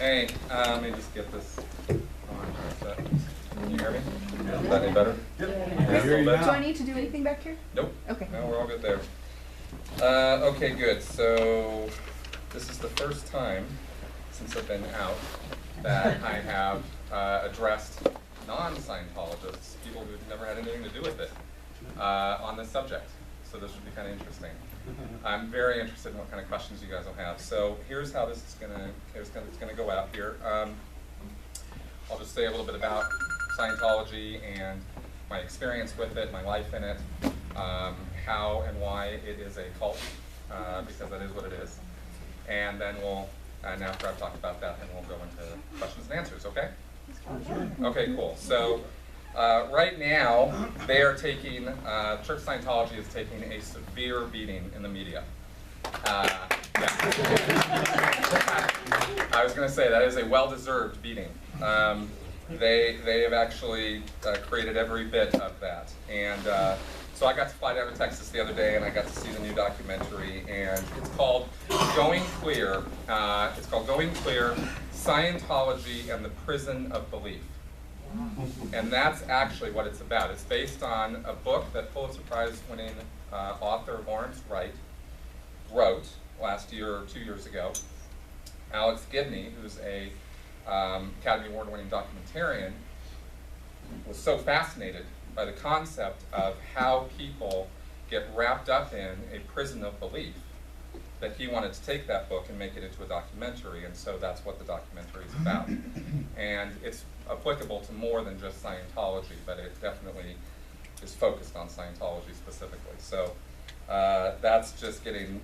Hey, let me just get this on. Can you hear me? Is that any better? Do I need to do anything back here? Nope. Okay. No, we're all good there. Okay, good. So this is the first time since I've been out that I have addressed non-Scientologists, people who've never had anything to do with it, on this subject. So this should be kind of interesting. I'm very interested in what kind of questions you guys will have. So here's how this is gonna go out here. I'll just say a little bit about Scientology and my experience with it, my life in it, how and why it is a cult, because that is what it is. And then we'll, and after I've talked about that, then we'll go into questions and answers, okay? Okay, cool. So right now, they are taking, Church of Scientology is taking a severe beating in the media. Yeah. I was going to say, that is a well-deserved beating. They have actually created every bit of that. And so I got to fly down to Texas the other day, and I got to see the new documentary, and it's called Going Clear. It's called Going Clear, Scientology and the Prison of Belief. And that's actually what it's about. It's based on a book that Pulitzer Prize-winning author Lawrence Wright wrote last year or 2 years ago. Alex Gibney, who's a Academy Award-winning documentarian, was so fascinated by the concept of how people get wrapped up in a prison of belief that he wanted to take that book and make it into a documentary, and so that's what the documentary is about. And it's applicable to more than just Scientology, but it definitely is focused on Scientology specifically. So that's just getting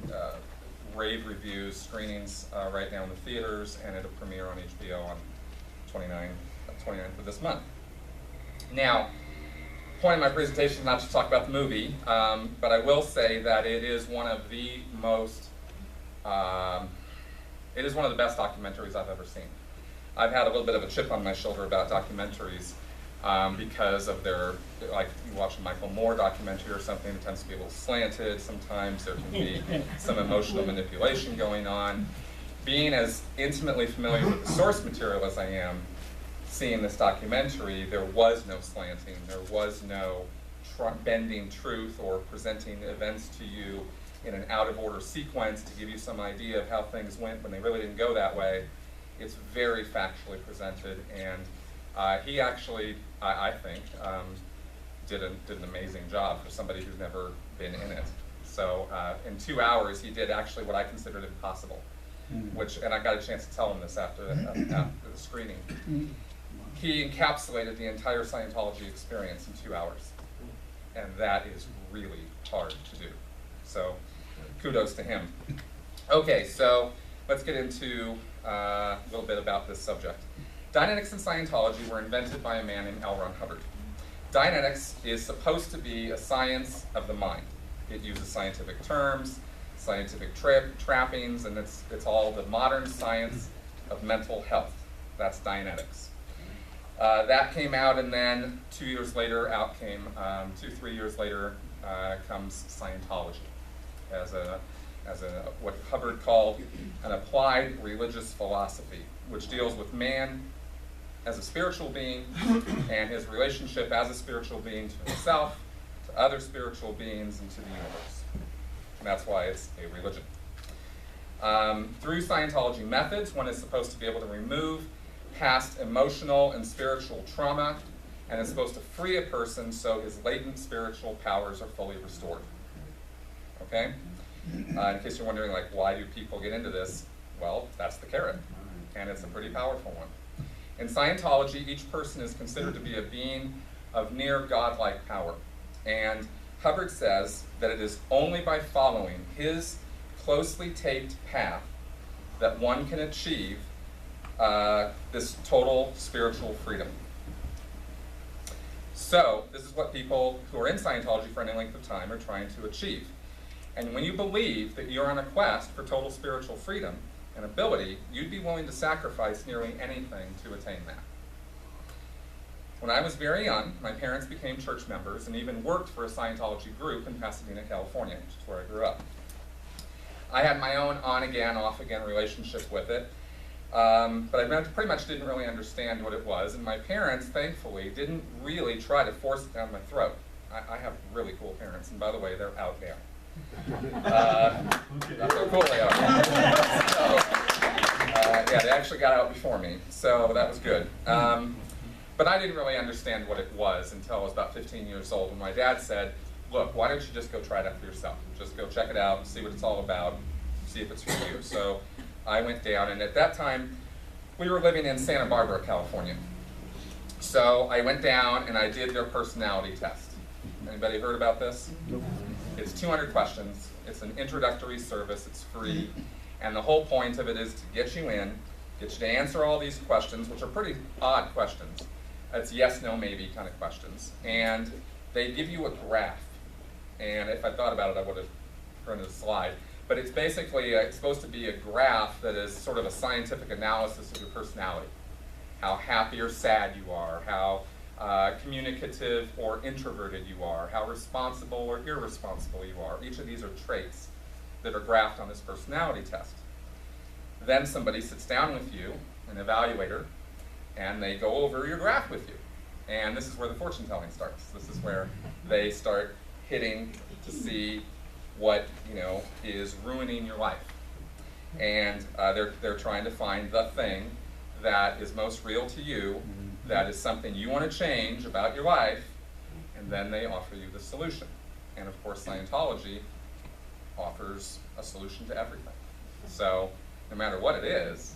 rave reviews, screenings right now in the theaters, and it'll premiere on HBO on 29th of this month. Now, point of my presentation is not to talk about the movie, but I will say that it is one of the most, it is one of the best documentaries I've ever seen. I've had a little bit of a chip on my shoulder about documentaries because of their, like you watch a Michael Moore documentary or something, it tends to be a little slanted. Sometimes there can be some emotional manipulation going on. Being as intimately familiar with the source material as I am, seeing this documentary, there was no slanting, there was no bending truth or presenting events to you in an out-of-order sequence to give you some idea of how things went when they really didn't go that way. It's very factually presented, and he actually, I think, did an amazing job for somebody who's never been in it. So in 2 hours, he did actually what I considered impossible, which, and I got a chance to tell him this after the screening. He encapsulated the entire Scientology experience in 2 hours, and that is really hard to do. So kudos to him. Okay, so let's get into a little bit about this subject. Dianetics and Scientology were invented by a man named L. Ron Hubbard. Dianetics is supposed to be a science of the mind. It uses scientific terms, scientific trappings, and it's all the modern science of mental health. That's Dianetics. That came out, and then 2 years later, out came, 3 years later, comes Scientology as what Hubbard called an applied religious philosophy, which deals with man as a spiritual being and his relationship as a spiritual being to himself, to other spiritual beings, and to the universe. And that's why it's a religion. Through Scientology methods, one is supposed to be able to remove past emotional and spiritual trauma, and is supposed to free a person so his latent spiritual powers are fully restored. Okay? In case you're wondering, like, why do people get into this? Well, that's the carrot, and it's a pretty powerful one. In Scientology, each person is considered to be a being of near godlike power, and Hubbard says that it is only by following his closely taped path that one can achieve this total spiritual freedom. So, this is what people who are in Scientology for any length of time are trying to achieve. And when you believe that you're on a quest for total spiritual freedom and ability, you'd be willing to sacrifice nearly anything to attain that. When I was very young, my parents became church members and even worked for a Scientology group in Pasadena, California, which is where I grew up. I had my own on-again, off-again relationship with it, But I pretty much didn't really understand what it was, and my parents, thankfully, didn't really try to force it down my throat. I have really cool parents, and by the way, they're out now. That's how cool they are. Yeah, they actually got out before me, so that was good. But I didn't really understand what it was until I was about 15 years old, when my dad said, look, why don't you just go try it out for yourself? Just go check it out, see what it's all about, see if it's for you. So I went down, and at that time, we were living in Santa Barbara, California. So I went down and I did their personality test. Anybody heard about this? Nope. It's 200 questions. It's an introductory service. It's free. And the whole point of it is to get you in, get you to answer all these questions, which are pretty odd questions. It's yes, no, maybe kind of questions. And they give you a graph. And if I thought about it, I would have printed a slide. But it's basically, it's supposed to be a graph that is sort of a scientific analysis of your personality. How happy or sad you are, how communicative or introverted you are, how responsible or irresponsible you are. Each of these are traits that are graphed on this personality test. Then somebody sits down with you, an evaluator, and they go over your graph with you. And this is where the fortune telling starts. This is where they start hitting to see what is ruining your life. And they're trying to find the thing that is most real to you, that is something you want to change about your life, and then they offer you the solution. And of course, Scientology offers a solution to everything. So no matter what it is,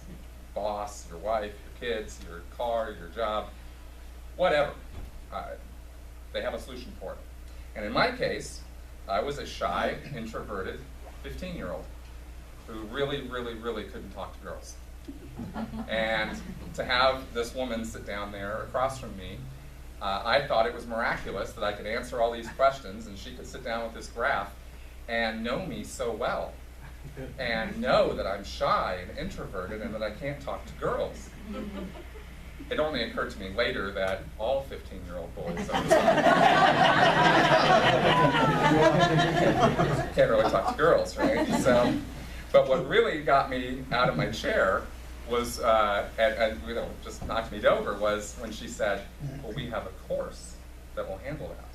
boss, your wife, your kids, your car, your job, whatever, they have a solution for it. And in my case, I was a shy, introverted 15-year-old who really, really, really couldn't talk to girls. And to have this woman sit down there across from me, I thought it was miraculous that I could answer all these questions and she could sit down with this graph and know me so well and know that I'm shy and introverted and that I can't talk to girls. It only occurred to me later that all 15-year-old boys can't really talk to girls, right? So, but what really got me out of my chair was, just knocked me over, was when she said, well, we have a course that will handle that.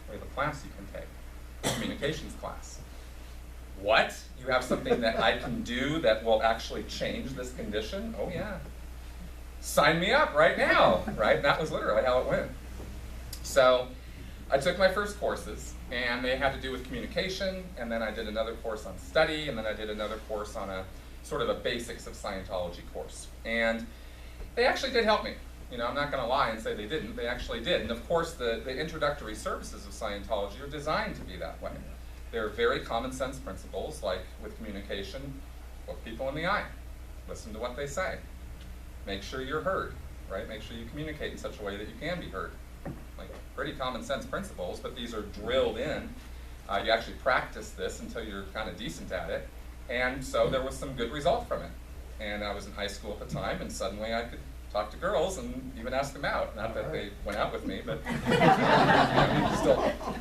We have a class you can take, a communications class. What? You have something that I can do that will actually change this condition? Oh yeah. Sign me up right now, right? That was literally how it went. So I took my first courses, and they had to do with communication, and then I did another course on study, and then I did another course on a sort of a basics of Scientology course. And they actually did help me. I'm not going to lie and say they didn't. They actually did. And of course, the introductory services of Scientology are designed to be that way. They're very common sense principles, like with communication, look people in the eye, listen to what they say. Make sure you're heard, right? Make sure you communicate in such a way that you can be heard. Like pretty common sense principles, but these are drilled in. You actually practice this until you're kind of decent at it. And so there was some good result from it. And I was in high school at the time, and suddenly I could talk to girls and even ask them out. Not that they went out with me, but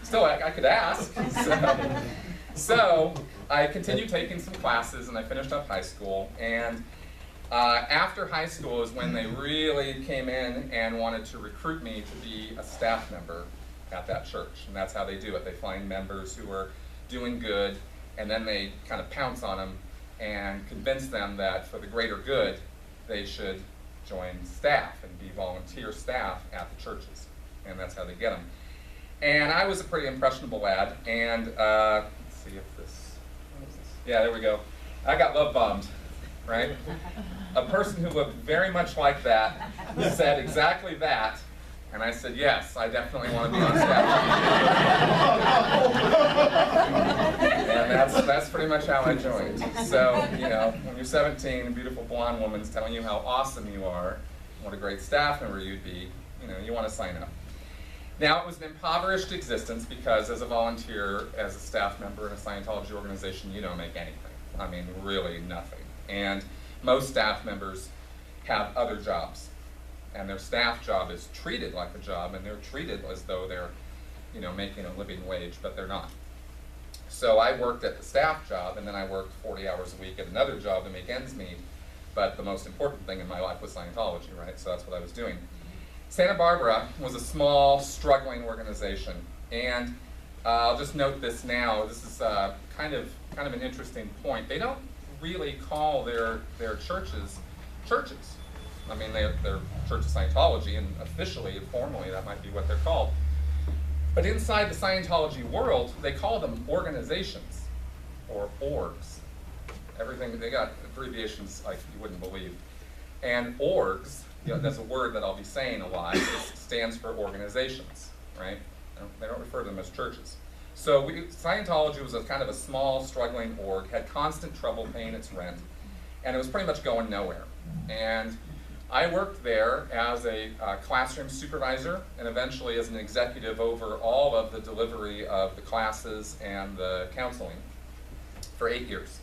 still I could ask. So I continued taking some classes, and I finished up high school. And after high school is when they really came in and wanted to recruit me to be a staff member at that church. And that's how they do it. They find members who are doing good, and then they kind of pounce on them and convince them that for the greater good, they should join staff and be volunteer staff at the churches. And that's how they get them. And I was a pretty impressionable lad, and let's see if this, what is this? Yeah, there we go. I got love bombed, right? A person who looked very much like that said exactly that, and I said, yes, I definitely want to be on staff. And that's pretty much how I joined. So, when you're 17, a beautiful blonde woman's telling you how awesome you are, what a great staff member you'd be, you want to sign up. Now, it was an impoverished existence because as a volunteer, as a staff member in a Scientology organization, you don't make anything. I mean, really nothing. And most staff members have other jobs, and their staff job is treated like a job, and they're treated as though they're, making a living wage, but they're not. So I worked at the staff job, and then I worked 40 hours a week at another job to make ends meet. but the most important thing in my life was Scientology, right? So that's what I was doing. Santa Barbara was a small, struggling organization, and I'll just note this now. This is kind of an interesting point. They don't really call their churches churches. I mean, they're Church of Scientology, and officially and formally that might be what they're called. But inside the Scientology world, they call them organizations, or orgs. Everything, they got abbreviations like you wouldn't believe. And orgs, you know, that's a word that I'll be saying a lot, it stands for organizations, right? They don't refer to them as churches. So Scientology was a kind of a small, struggling org, had constant trouble paying its rent, and it was pretty much going nowhere. And I worked there as a classroom supervisor and eventually as an executive over all of the delivery of the classes and the counseling for 8 years.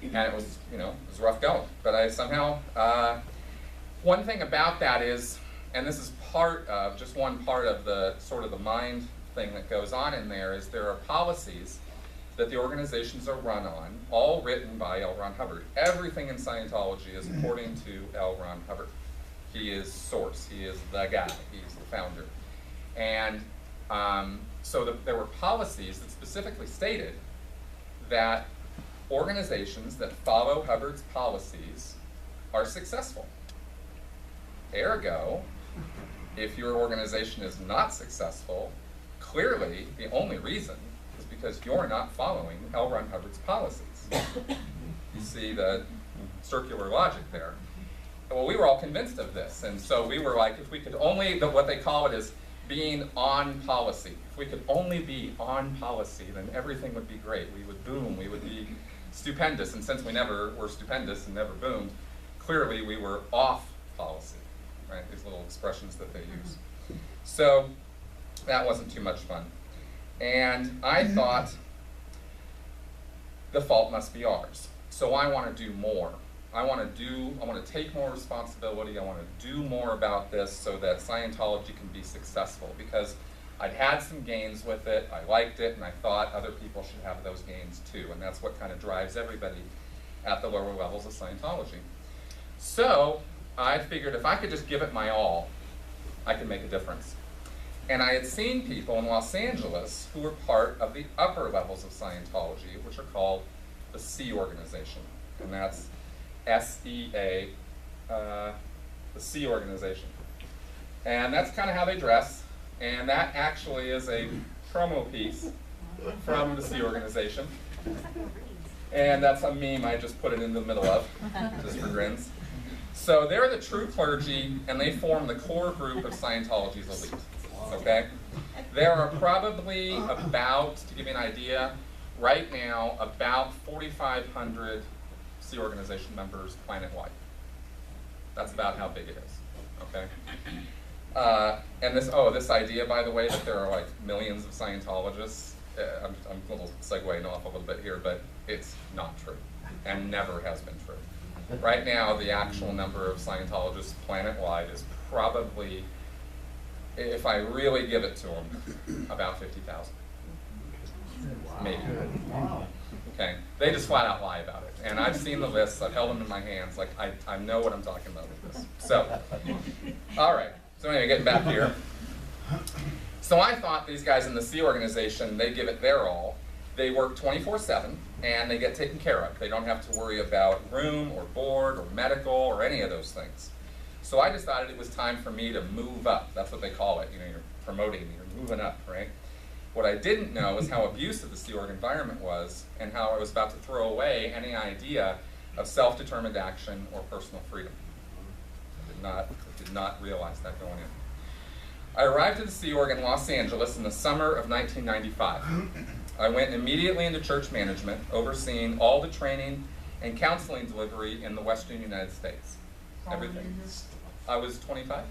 And it was, you know, it was rough going. But I somehow, one thing about that is, and this is part of, just one part of the sort of the mind thing that goes on in there, is there are policies that the organizations are run on, all written by L. Ron Hubbard. Everything in Scientology is according to L. Ron Hubbard. He is source, he is the guy, he's the founder. And so there were policies that specifically stated that organizations that follow Hubbard's policies are successful. Ergo, if your organization is not successful, clearly the only reason is because you're not following L. Ron Hubbard's policies. You see the circular logic there. Well, we were all convinced of this, and so we were like, if we could only, what they call it is being on policy. If we could only be on policy, then everything would be great. We would boom, we would be stupendous, and since we never were stupendous and never boomed, clearly we were off policy, right? These little expressions that they use. So that wasn't too much fun. And I thought the fault must be ours. So I want to do more. I want to take more responsibility. I want to do more about this so that Scientology can be successful, because I'd had some gains with it, I liked it, and I thought other people should have those gains too. And that's what kind of drives everybody at the lower levels of Scientology. So I figured if I could just give it my all, I could make a difference. And I had seen people in Los Angeles who were part of the upper levels of Scientology, which are called the C organization. And that's S-E-A, the C organization. And that's kind of how they dress. And that actually is a promo piece from the C organization. And that's a meme I just put it in the middle of, just for grins. So they're the true clergy, and they form the core group of Scientology's elite. Okay? There are probably about, to give you an idea, right now, about 4,500 C organization members planet-wide. That's about how big it is. Okay? And this idea, by the way, that there are like millions of Scientologists, I'm a little segueing off a little bit here, but it's not true, and never has been true. Right now, the actual number of Scientologists planet-wide is probably, if I really give it to them, about 50,000. Maybe. Okay, they just flat out lie about it. And I've seen the lists, I've held them in my hands, like I know what I'm talking about with this. So, all right, so anyway, getting back here. So I thought these guys in the C organization, they give it their all. They work 24/7, and they get taken care of. They don't have to worry about room or board or medical or any of those things. So I decided it was time for me to move up. That's what they call it. You know, you're promoting, you're moving up, right? What I didn't know is how abusive the Sea Org environment was, and how I was about to throw away any idea of self-determined action or personal freedom. I did not realize that going in. I arrived at the Sea Org in Los Angeles in the summer of 1995. I went immediately into church management, overseeing all the training and counseling delivery in the Western United States. Everything. I was 25.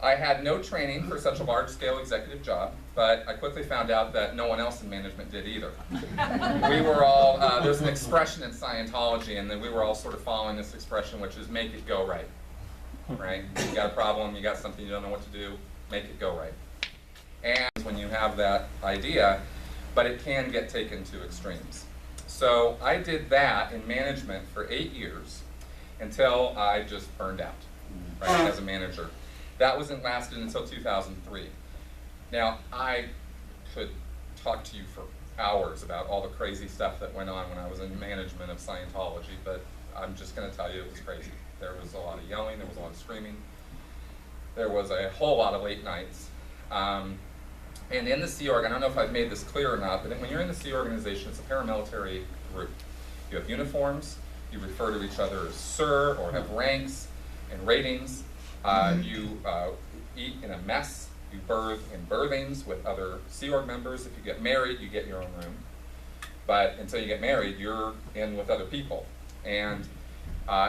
I had no training for such a large-scale executive job, but I quickly found out that no one else in management did either. We were all, there's an expression in Scientology, and then we were all sort of following this expression, which is make it go right. Right? You got a problem, you got something you don't know what to do, make it go right. And when you have that idea, but it can get taken to extremes. So I did that in management for 8 years until I just burned out, right, as a manager. That wasn't lasted until 2003. Now, I could talk to you for hours about all the crazy stuff that went on when I was in management of Scientology, but I'm just going to tell you it was crazy. There was a lot of yelling, there was a lot of screaming, there was a whole lot of late nights. And in the Sea Org, I don't know if I've made this clear or not, but when you're in the Sea Organization, it's a paramilitary group. You have uniforms, you refer to each other as sir, or have ranks and ratings. You eat in a mess, you birth in birthings with other Sea Org members. If you get married, you get your own room. But until you get married, you're in with other people. And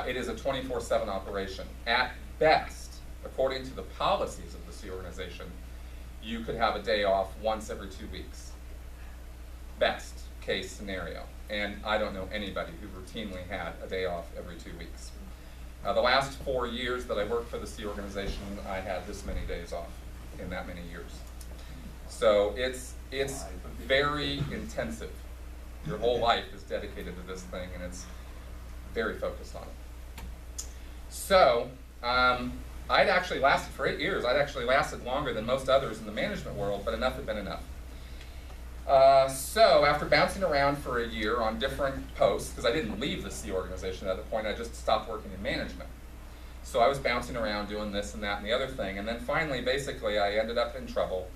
it is a 24/7 operation. At best, according to the policies of the Sea Organization, you could have a day off once every 2 weeks. Best case scenario. And I don't know anybody who routinely had a day off every 2 weeks. The last 4 years that I worked for the Sea Organization, I had this many days off in that many years. So it's very intensive. Your whole life is dedicated to this thing, and it's very focused on it. So, I'd actually lasted for 8 years. I'd actually lasted longer than most others in the management world, but enough had been enough. So after bouncing around for a year on different posts, because I didn't leave the Sea Organization at that point, I just stopped working in management. So I was bouncing around doing this and that and the other thing, and then finally, basically, I ended up in trouble,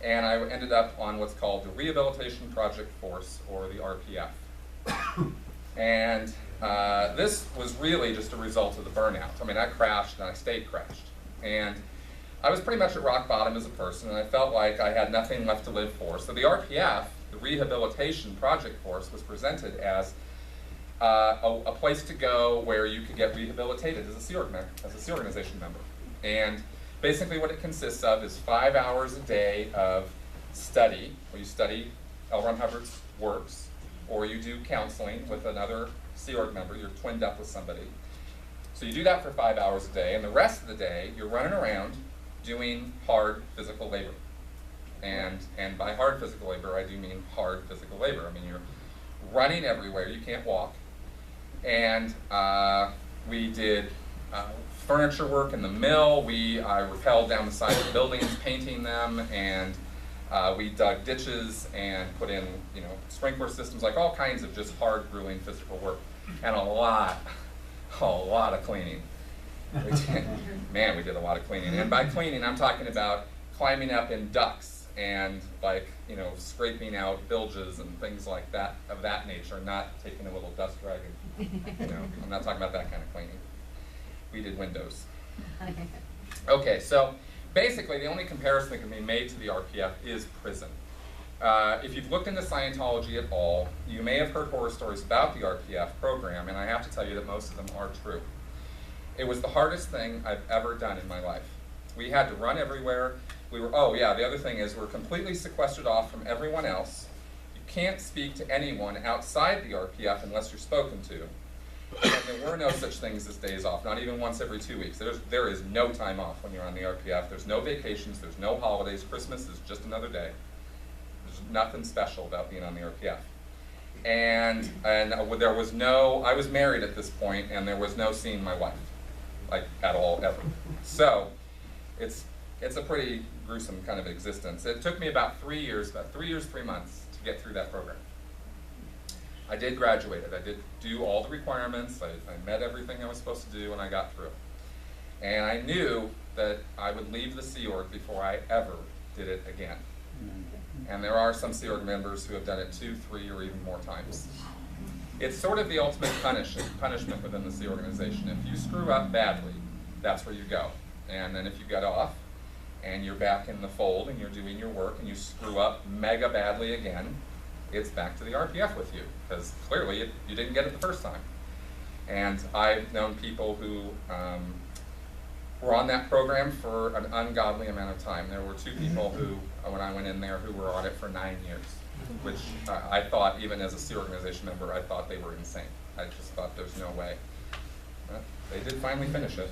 and I ended up on what's called the Rehabilitation Project Force, or the RPF. And this was really just a result of the burnout. I mean, I crashed and I stayed crashed. And I was pretty much at rock bottom as a person, and I felt like I had nothing left to live for. So the RPF, the Rehabilitation Project Force, was presented as a place to go where you could get rehabilitated as a Sea Organization member. And basically what it consists of is 5 hours a day of study, where you study L. Ron Hubbard's works, or you do counseling with another Sea Org member. You're twinned up with somebody. So you do that for 5 hours a day, and the rest of the day you're running around doing hard physical labor. And by hard physical labor, I do mean hard physical labor. I mean, you're running everywhere, you can't walk. And we did furniture work in the mill. I rappelled down the side of buildings, painting them, and we dug ditches and put in, sprinkler systems, like all kinds of just hard, grueling physical work, and a lot of cleaning. Man, we did a lot of cleaning. And by cleaning, I'm talking about climbing up in ducts and scraping out bilges and things like that, of that nature, not taking a little dust rag and, I'm not talking about that kind of cleaning. We did windows. Okay, so basically the only comparison that can be made to the RPF is prison. If you've looked into Scientology at all, you may have heard horror stories about the RPF program, and I have to tell you that most of them are true. It was the hardest thing I've ever done in my life. We had to run everywhere. The other thing is we're completely sequestered off from everyone else. You can't speak to anyone outside the RPF unless you're spoken to. And there were no such things as days off, not even once every 2 weeks. There is no time off when you're on the RPF. There's no vacations, there's no holidays. Christmas is just another day. There's nothing special about being on the RPF. And there was no, I was married at this point, and there was no seeing my wife, like at all, ever. So it's a pretty gruesome kind of existence. It took me about 3 years, 3 months to get through that program. I did graduate it. I did do all the requirements. I met everything I was supposed to do, and I got through. And I knew that I would leave the Sea Org before I ever did it again. And there are some Sea Org members who have done it 2, 3, or even more times. It's sort of the ultimate punishment within the Sea Organization. If you screw up badly, that's where you go. And then if you get off, and you're back in the fold, and you're doing your work, and you screw up mega badly again, it's back to the RPF with you, because clearly you didn't get it the first time. And I've known people who were on that program for an ungodly amount of time. There were 2 people who, when I went in there, who were on it for 9 years, which I thought, even as a Sea Organization member, I thought they were insane. I just thought there's no way. But they did finally finish it.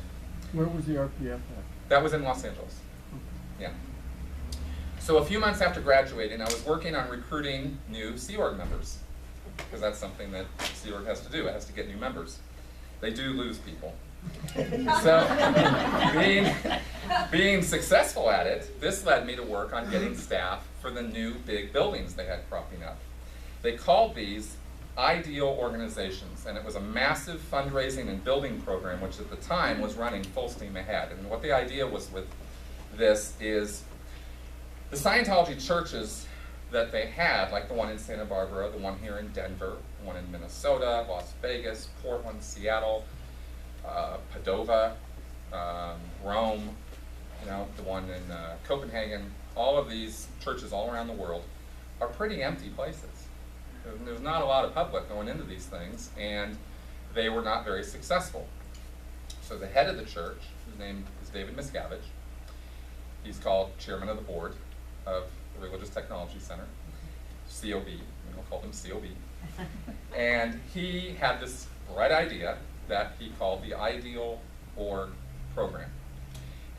Where was the RPF at? That was in Los Angeles. Yeah. So a few months after graduating, I was working on recruiting new Sea Org members. because that's something that Sea Org has to do. It has to get new members. They do lose people. So being successful at it, this led me to work on getting staff for the new big buildings they had cropping up. They called these ideal organizations, and it was a massive fundraising and building program, which at the time was running full steam ahead. And what the idea was with this is the Scientology churches that they had, like the one in Santa Barbara, the one here in Denver, the one in Minnesota, Las Vegas, Portland, Seattle, Padova, Rome, the one in Copenhagen, all of these churches all around the world are pretty empty places. There's not a lot of public going into these things, and they were not very successful. So the head of the church, whose name is David Miscavige, he's called chairman of the board of the Religious Technology Center, COB, we'll call them COB. And he had this bright idea that he called the Ideal Org Program.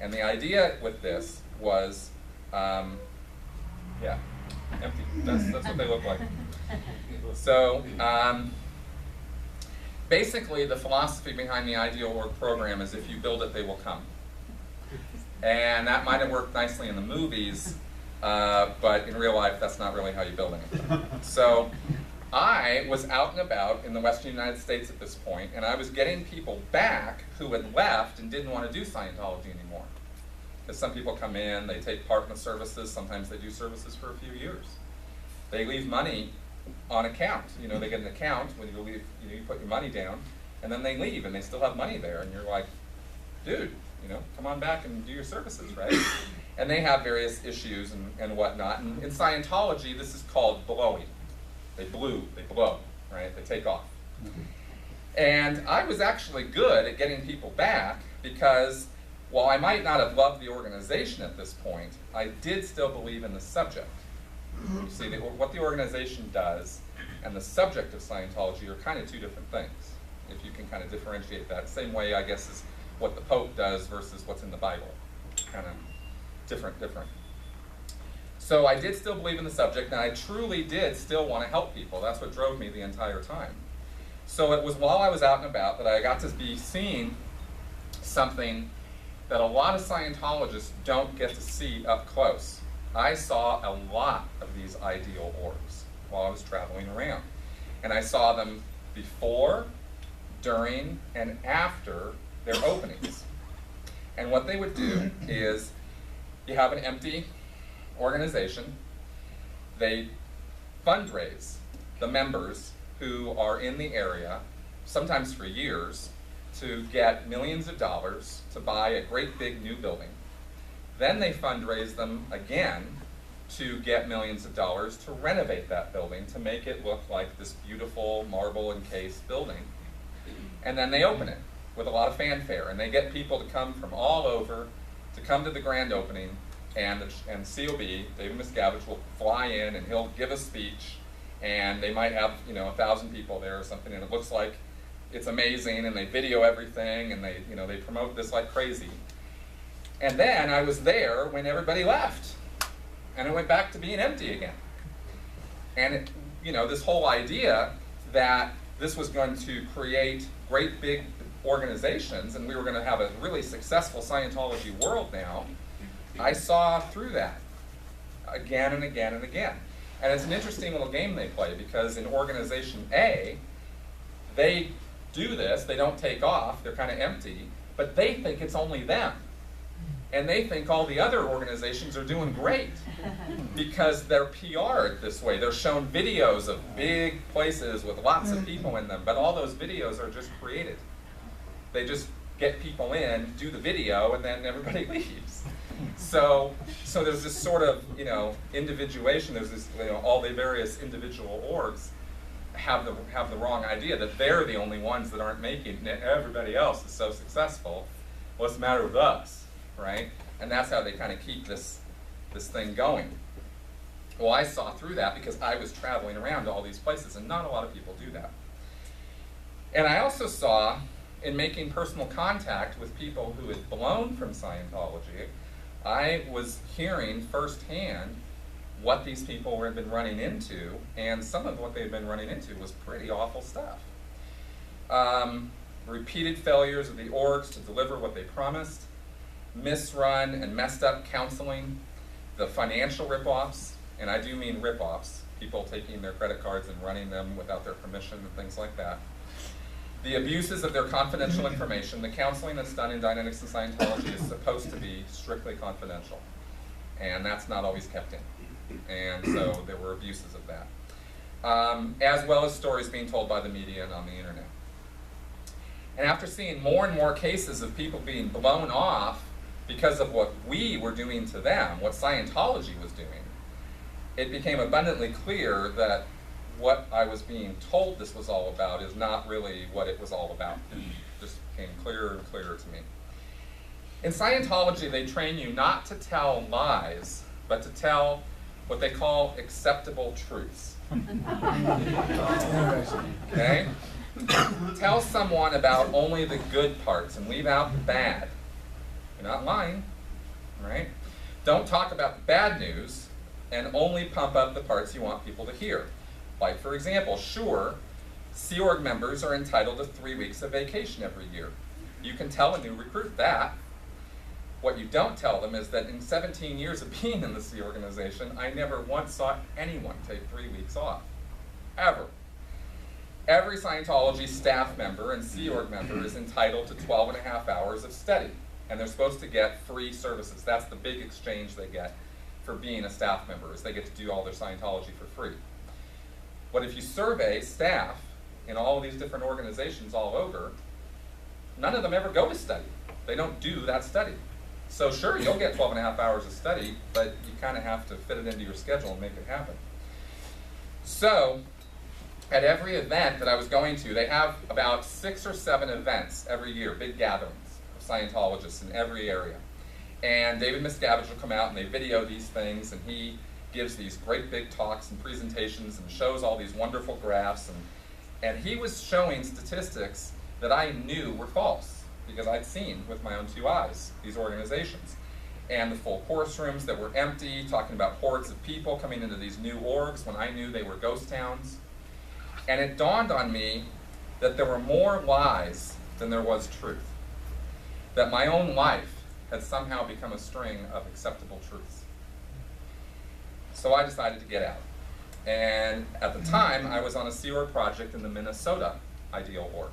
And the idea with this was, empty. That's what they look like. So basically the philosophy behind the Ideal Org Program is if you build it, they will come. And that might have worked nicely in the movies, but in real life, that's not really how you build anything. So I was out and about in the Western United States at this point, and I was getting people back who had left and didn't want to do Scientology anymore. Because some people come in, they take part in the services, sometimes they do services for a few years. They leave money on account. They get an account when you leave, you put your money down, and then they leave and they still have money there, and you're like, dude, come on back and do your services, right? And they have various issues and whatnot. And in Scientology, this is called blowing. They blow, right? They take off. And I was actually good at getting people back because while I might not have loved the organization at this point, I did still believe in the subject. You see, what the organization does and the subject of Scientology are kind of two different things, if you can kind of differentiate that. Same way, I guess, is what the Pope does versus what's in the Bible. Kind of different. So I did still believe in the subject, and I truly did still want to help people. That's what drove me the entire time. So it was while I was out and about that I got to be seeing something that a lot of Scientologists don't get to see up close. I saw a lot of these ideal orgs while I was traveling around. And I saw them before, during, and after their openings. And what they would do is, you have an empty organization, they fundraise the members who are in the area, sometimes for years, to get millions of dollars to buy a great big new building. Then they fundraise them again to get millions of dollars to renovate that building to make it look like this beautiful marble encased building. And then they open it with a lot of fanfare, and they get people to come from all over to come to the grand opening, and COB, David Miscavige, will fly in and he'll give a speech, and they might have 1,000 people there or something, and it looks like it's amazing, and they video everything, and they promote this like crazy. And then I was there when everybody left, and it went back to being empty again. And this whole idea that this was going to create great big organizations, and we were going to have a really successful Scientology world now, I saw through that again and again and again. And it's an interesting little game they play, because in Organization A, they do this, they don't take off, they're kind of empty, but they think it's only them. And they think all the other organizations are doing great because they're PR'd this way. They're shown videos of big places with lots of people in them, but all those videos are just created. They just get people in, do the video, and then everybody leaves. So there's this sort of, individuation. There's this, all the various individual orgs have the wrong idea that they're the only ones that aren't making it, and everybody else is so successful. What's the matter with us, right? And that's how they kind of keep this thing going. Well, I saw through that because I was traveling around to all these places, and not a lot of people do that. And I also saw, in making personal contact with people who had blown from Scientology, I was hearing firsthand what these people had been running into, and some of what they had been running into was pretty awful stuff. Repeated failures of the orgs to deliver what they promised, misrun and messed up counseling, the financial rip-offs, and I do mean rip-offs, people taking their credit cards and running them without their permission and things like that. The abuses of their confidential information. The counseling that's done in Dynamics and Scientology is supposed to be strictly confidential, and that's not always kept in. And so there were abuses of that, as well as stories being told by the media and on the internet. And after seeing more and more cases of people being blown off because of what we were doing to them, what Scientology was doing, it became abundantly clear that what I was being told this was all about is not really what it was all about. It just became clearer and clearer to me. In Scientology, they train you not to tell lies, but to tell what they call acceptable truths. Okay? Tell someone about only the good parts and leave out the bad. You're not lying, right? Don't talk about the bad news and only pump up the parts you want people to hear. Like, for example, sure, Sea Org members are entitled to 3 weeks of vacation every year. You can tell a new recruit that. What you don't tell them is that in 17 years of being in the Sea organization, I never once saw anyone take 3 weeks off, ever. Every Scientology staff member and Sea Org member is entitled to 12.5 hours of study, and they're supposed to get free services. That's the big exchange they get for being a staff member, is they get to do all their Scientology for free. But if you survey staff in all of these different organizations all over, none of them ever go to study. They don't do that study. So sure, you'll get 12.5 hours of study, but you kind of have to fit it into your schedule and make it happen. So, at every event that I was going to, they have about 6 or 7 events every year, big gatherings of Scientologists in every area. And David Miscavige will come out and they video these things, and he gives these great big talks and presentations and shows all these wonderful graphs. And he was showing statistics that I knew were false, because I'd seen with my own 2 eyes these organizations. And the full course rooms that were empty, talking about hordes of people coming into these new orgs when I knew they were ghost towns. And it dawned on me that there were more lies than there was truth. That my own life had somehow become a string of acceptable truths. So I decided to get out. And at the time, I was on a Sea Org project in the Minnesota Ideal Org.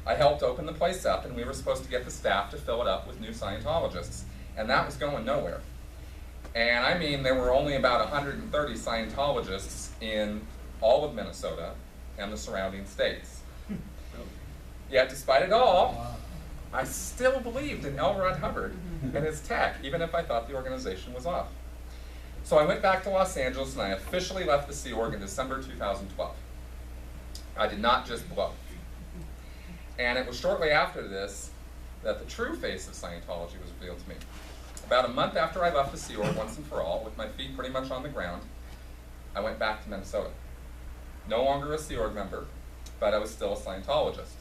I helped open the place up, and we were supposed to get the staff to fill it up with new Scientologists. And that was going nowhere. And I mean, there were only about 130 Scientologists in all of Minnesota and the surrounding states. Yet, despite it all, I still believed in L. Ron Hubbard and his tech, even if I thought the organization was off. So I went back to Los Angeles, and I officially left the Sea Org in December 2012. I did not just blow. And it was shortly after this that the true face of Scientology was revealed to me. About a month after I left the Sea Org once and for all, with my feet pretty much on the ground, I went back to Minnesota. No longer a Sea Org member, but I was still a Scientologist.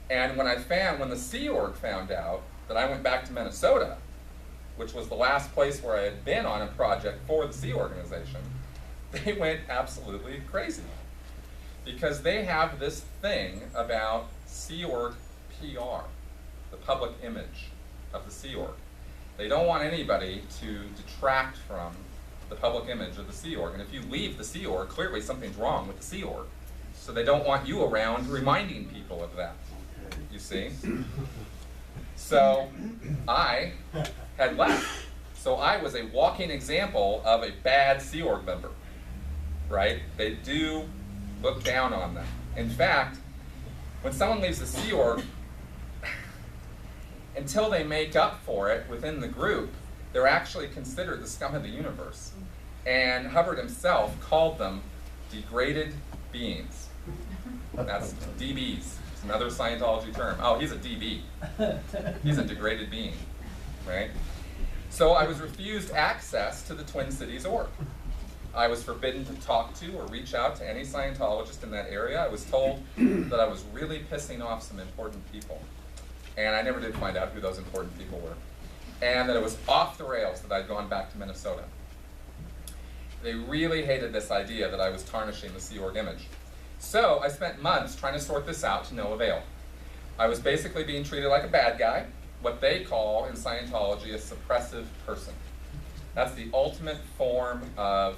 And when the Sea Org found out that I went back to Minnesota, which was the last place where I had been on a project for the Sea organization, they went absolutely crazy. Because they have this thing about Sea Org PR, the public image of the Sea Org. They don't want anybody to detract from the public image of the Sea Org. And if you leave the Sea Org, clearly something's wrong with the Sea Org. So they don't want you around reminding people of that, you see? So I had left. So I was a walking example of a bad Sea Org member, right? They do look down on them. In fact, when someone leaves the Sea Org, until they make up for it within the group, they're actually considered the scum of the universe. And Hubbard himself called them degraded beings. That's DBs. It's another Scientology term. Oh, he's a DB. He's a degraded being, right? So I was refused access to the Twin Cities org. I was forbidden to talk to or reach out to any Scientologist in that area. I was told that I was really pissing off some important people. And I never did find out who those important people were. And that it was off the rails that I'd gone back to Minnesota. They really hated this idea that I was tarnishing the Sea Org image. So I spent months trying to sort this out to no avail. I was basically being treated like a bad guy, what they call in Scientology a suppressive person. That's the ultimate form of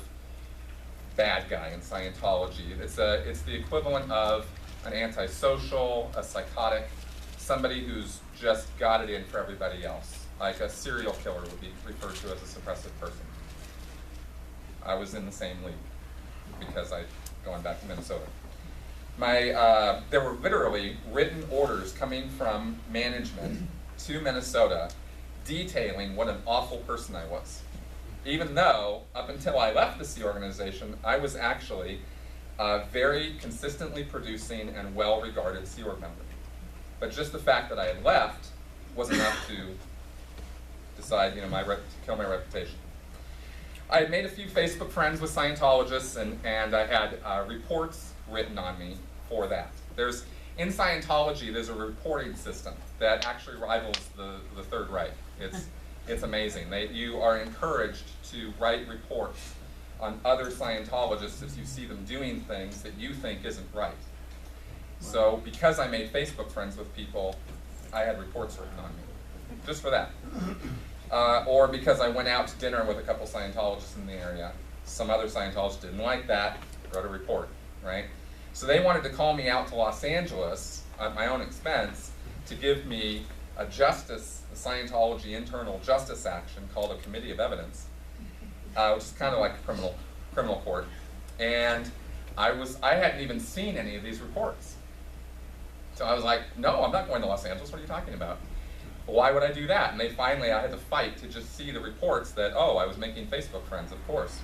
bad guy in Scientology. It's the equivalent of an antisocial, a psychotic, somebody who's just got it in for everybody else. Like a serial killer would be referred to as a suppressive person. I was in the same league because going back to Minnesota. There were literally written orders coming from management to Minnesota detailing what an awful person I was. Even though, up until I left the Sea organization, I was actually a very consistently producing and well-regarded Sea Org member. But just the fact that I had left was enough to decide, to kill my reputation. I had made a few Facebook friends with Scientologists, and I had reports written on me for that. In Scientology, there's a reporting system that actually rivals the Third Reich. It's amazing. You are encouraged to write reports on other Scientologists if you see them doing things that you think isn't right. So because I made Facebook friends with people, I had reports written on me, just for that. Or because I went out to dinner with a couple Scientologists in the area. Some other Scientologists didn't like that, wrote a report, right? So they wanted to call me out to Los Angeles at my own expense to give me a Scientology internal justice action called a committee of evidence, which is kind of like a criminal court. And I hadn't even seen any of these reports. So I was like, no, I'm not going to Los Angeles, what are you talking about? Why would I do that? And I had to fight to just see the reports that, I was making Facebook friends, of course.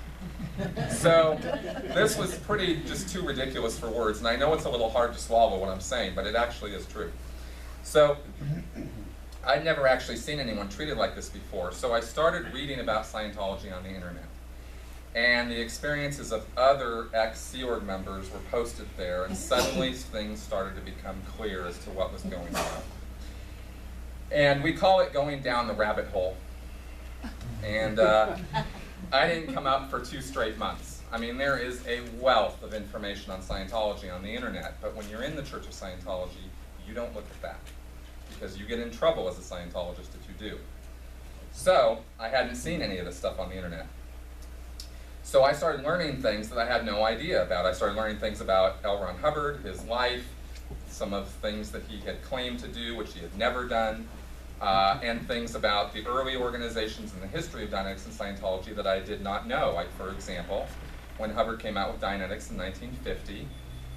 So this was just too ridiculous for words, and I know it's a little hard to swallow what I'm saying, but it actually is true. So I'd never actually seen anyone treated like this before, so I started reading about Scientology on the internet. And the experiences of other ex-Sea Org members were posted there, and suddenly things started to become clear as to what was going on. And we call it going down the rabbit hole. And I didn't come up for 2 straight months. I mean, there is a wealth of information on Scientology on the internet, but when you're in the Church of Scientology, you don't look at that, because you get in trouble as a Scientologist if you do. So I hadn't seen any of this stuff on the internet. So I started learning things that I had no idea about. I started learning things about L. Ron Hubbard, his life, some of the things that he had claimed to do, which he had never done, and things about the early organizations in the history of Dianetics and Scientology that I did not know. Like, for example, when Hubbard came out with Dianetics in 1950,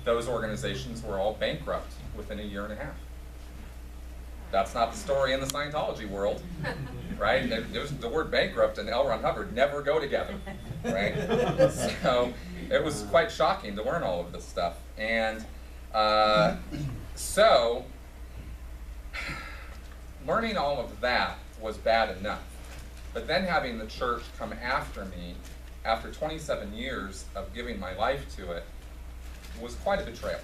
those organizations were all bankrupt within a year and a half. That's not the story in the Scientology world, right? The word bankrupt and L. Ron Hubbard never go together, right? So it was quite shocking to learn all of this stuff. And so learning all of that was bad enough. But then having the church come after me after 27 years of giving my life to it was quite a betrayal.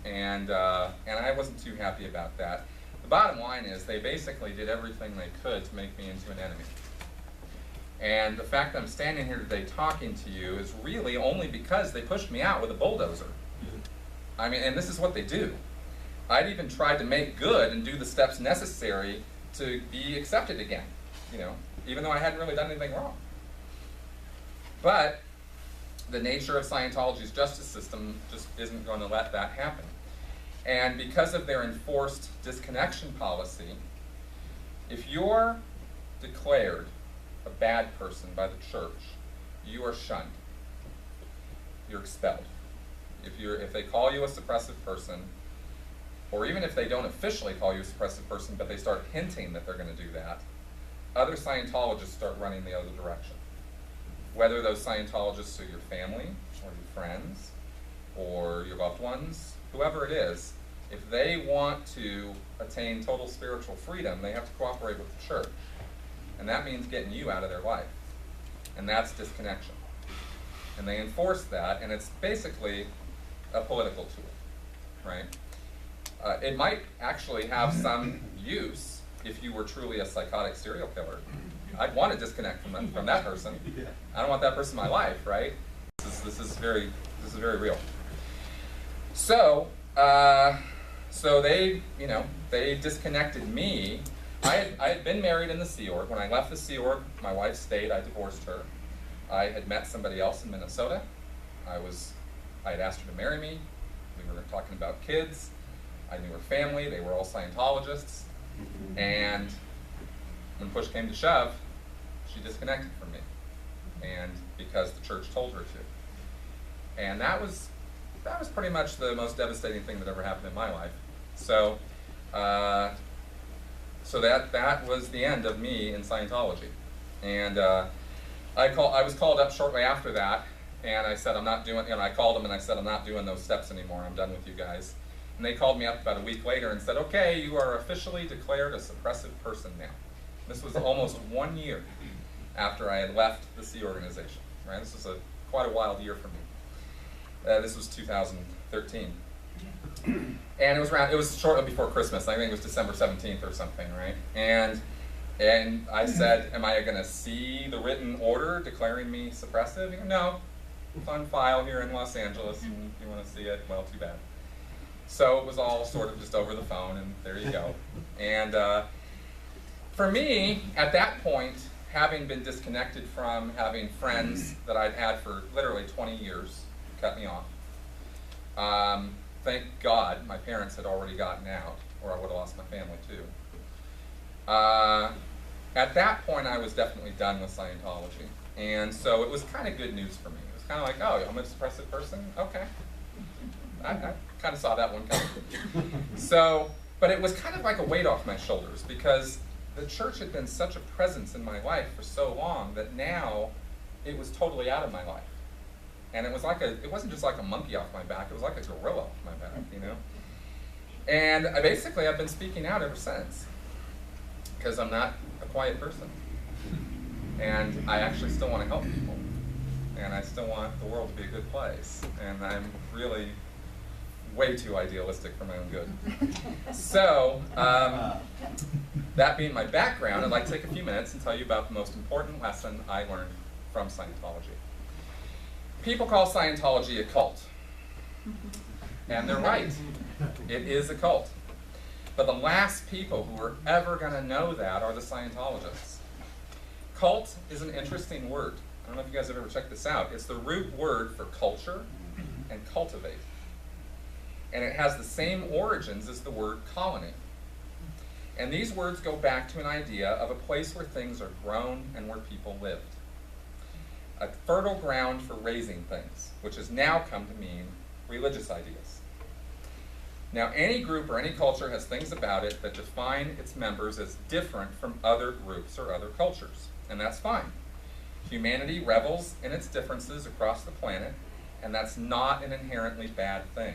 And I wasn't too happy about that. The bottom line is they basically did everything they could to make me into an enemy. And the fact that I'm standing here today talking to you is really only because they pushed me out with a bulldozer. I mean, and this is what they do. I'd even tried to make good and do the steps necessary to be accepted again, even though I hadn't really done anything wrong. But the nature of Scientology's justice system just isn't going to let that happen. And because of their enforced disconnection policy, if you're declared a bad person by the church, you are shunned. You're expelled. If they call you a suppressive person, or even if they don't officially call you a suppressive person, but they start hinting that they're going to do that, other Scientologists start running the other direction. Whether those Scientologists are your family, or your friends, or your loved ones, whoever it is, if they want to attain total spiritual freedom, they have to cooperate with the church. And that means getting you out of their life. And that's disconnection. And they enforce that, and it's basically a political tool, right? It might actually have some use if you were truly a psychotic serial killer, I'd want to disconnect from that person. I don't want that person in my life, right? This is very real. So, so they disconnected me. I had been married in the Sea Org. When I left the Sea Org, my wife stayed. I divorced her. I had met somebody else in Minnesota. I had asked her to marry me. We were talking about kids. I knew her family. They were all Scientologists. And when push came to shove, she disconnected from me. And because the church told her to. And that was pretty much the most devastating thing that ever happened in my life. So, so that was the end of me in Scientology. And I was called up shortly after that, and I said, I'm not doing, I called them and I said, I'm not doing those steps anymore. I'm done with you guys. And they called me up about a week later and said, okay, you are officially declared a suppressive person now. This was almost 1 year after I had left the Sea organization. Right? This was quite a wild year for me. This was 2013. And it was shortly before Christmas. I think it was December 17th or something, right? And I said, am I going to see the written order declaring me suppressive? He goes, no, it's on file here in Los Angeles, and if you want to see it, well, too bad. So it was all sort of just over the phone, and there you go. And for me, at that point, having been disconnected from having friends that I'd had for literally 20 years cut me off. Thank God my parents had already gotten out, or I would have lost my family too. At that point, I was definitely done with Scientology. And so it was kind of good news for me. It was kind of like, oh, I'm a suppressive person? Okay. I kind of saw that one coming. So, but it was kind of like a weight off my shoulders, because the church had been such a presence in my life for so long that now it was totally out of my life. And it wasn't just like a monkey off my back, it was like a gorilla off my back, you know? And I've been speaking out ever since, because I'm not a quiet person. And I actually still want to help people. And I still want the world to be a good place. And I'm really way too idealistic for my own good. So, that being my background, I'd like to take a few minutes and tell you about the most important lesson I learned from Scientology. People call Scientology a cult. And they're right. It is a cult. But the last people who are ever going to know that are the Scientologists. Cult is an interesting word. I don't know if you guys have ever checked this out. It's the root word for culture and cultivate. And it has the same origins as the word colony. And these words go back to an idea of a place where things are grown and where people lived. A fertile ground for raising things, which has now come to mean religious ideas. Now, any group or any culture has things about it that define its members as different from other groups or other cultures, and that's fine. Humanity revels in its differences across the planet, and that's not an inherently bad thing.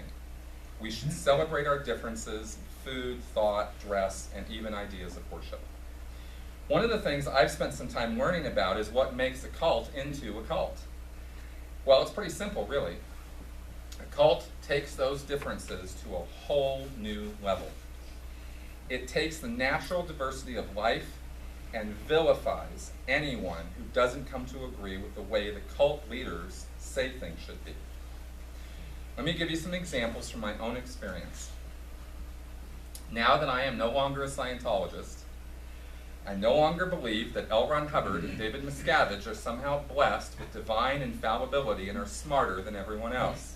We should celebrate our differences in food, thought, dress, and even ideas of worship. One of the things I've spent some time learning about is what makes a cult into a cult. Well, it's pretty simple, really. A cult takes those differences to a whole new level. It takes the natural diversity of life and vilifies anyone who doesn't come to agree with the way the cult leaders say things should be. Let me give you some examples from my own experience. Now that I am no longer a Scientologist, I no longer believe that L. Ron Hubbard and David Miscavige are somehow blessed with divine infallibility and are smarter than everyone else.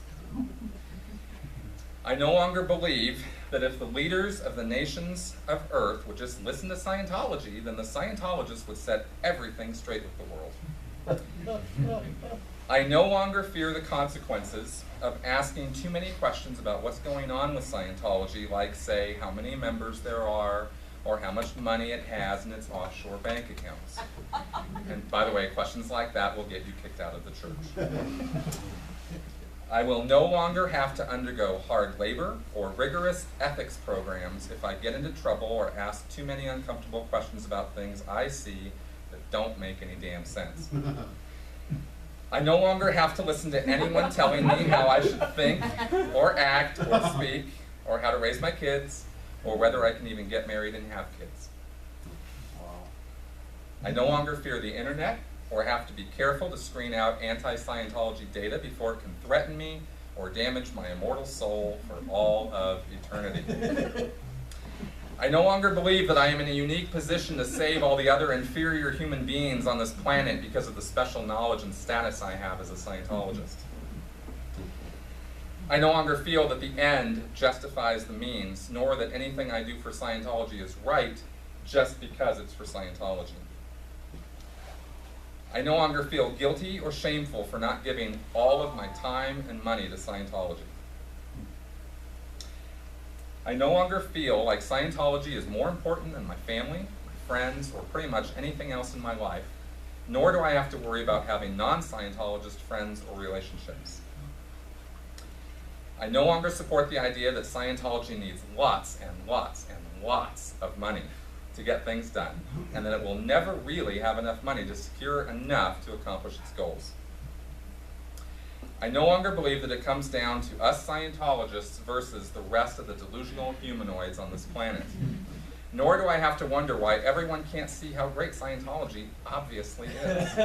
I no longer believe that if the leaders of the nations of Earth would just listen to Scientology, then the Scientologists would set everything straight with the world. I no longer fear the consequences of asking too many questions about what's going on with Scientology, like, say, how many members there are, or how much money it has in its offshore bank accounts. And by the way, questions like that will get you kicked out of the church. I will no longer have to undergo hard labor or rigorous ethics programs if I get into trouble or ask too many uncomfortable questions about things I see that don't make any damn sense. I no longer have to listen to anyone telling me how I should think or act or speak or how to raise my kids or whether I can even get married and have kids. I no longer fear the internet or have to be careful to screen out anti-Scientology data before it can threaten me or damage my immortal soul for all of eternity. I no longer believe that I am in a unique position to save all the other inferior human beings on this planet because of the special knowledge and status I have as a Scientologist. I no longer feel that the end justifies the means, nor that anything I do for Scientology is right just because it's for Scientology. I no longer feel guilty or shameful for not giving all of my time and money to Scientology. I no longer feel like Scientology is more important than my family, my friends, or pretty much anything else in my life, nor do I have to worry about having non-Scientologist friends or relationships. I no longer support the idea that Scientology needs lots and lots and lots of money to get things done, and that it will never really have enough money to secure enough to accomplish its goals. I no longer believe that it comes down to us Scientologists versus the rest of the delusional humanoids on this planet. Nor do I have to wonder why everyone can't see how great Scientology obviously is.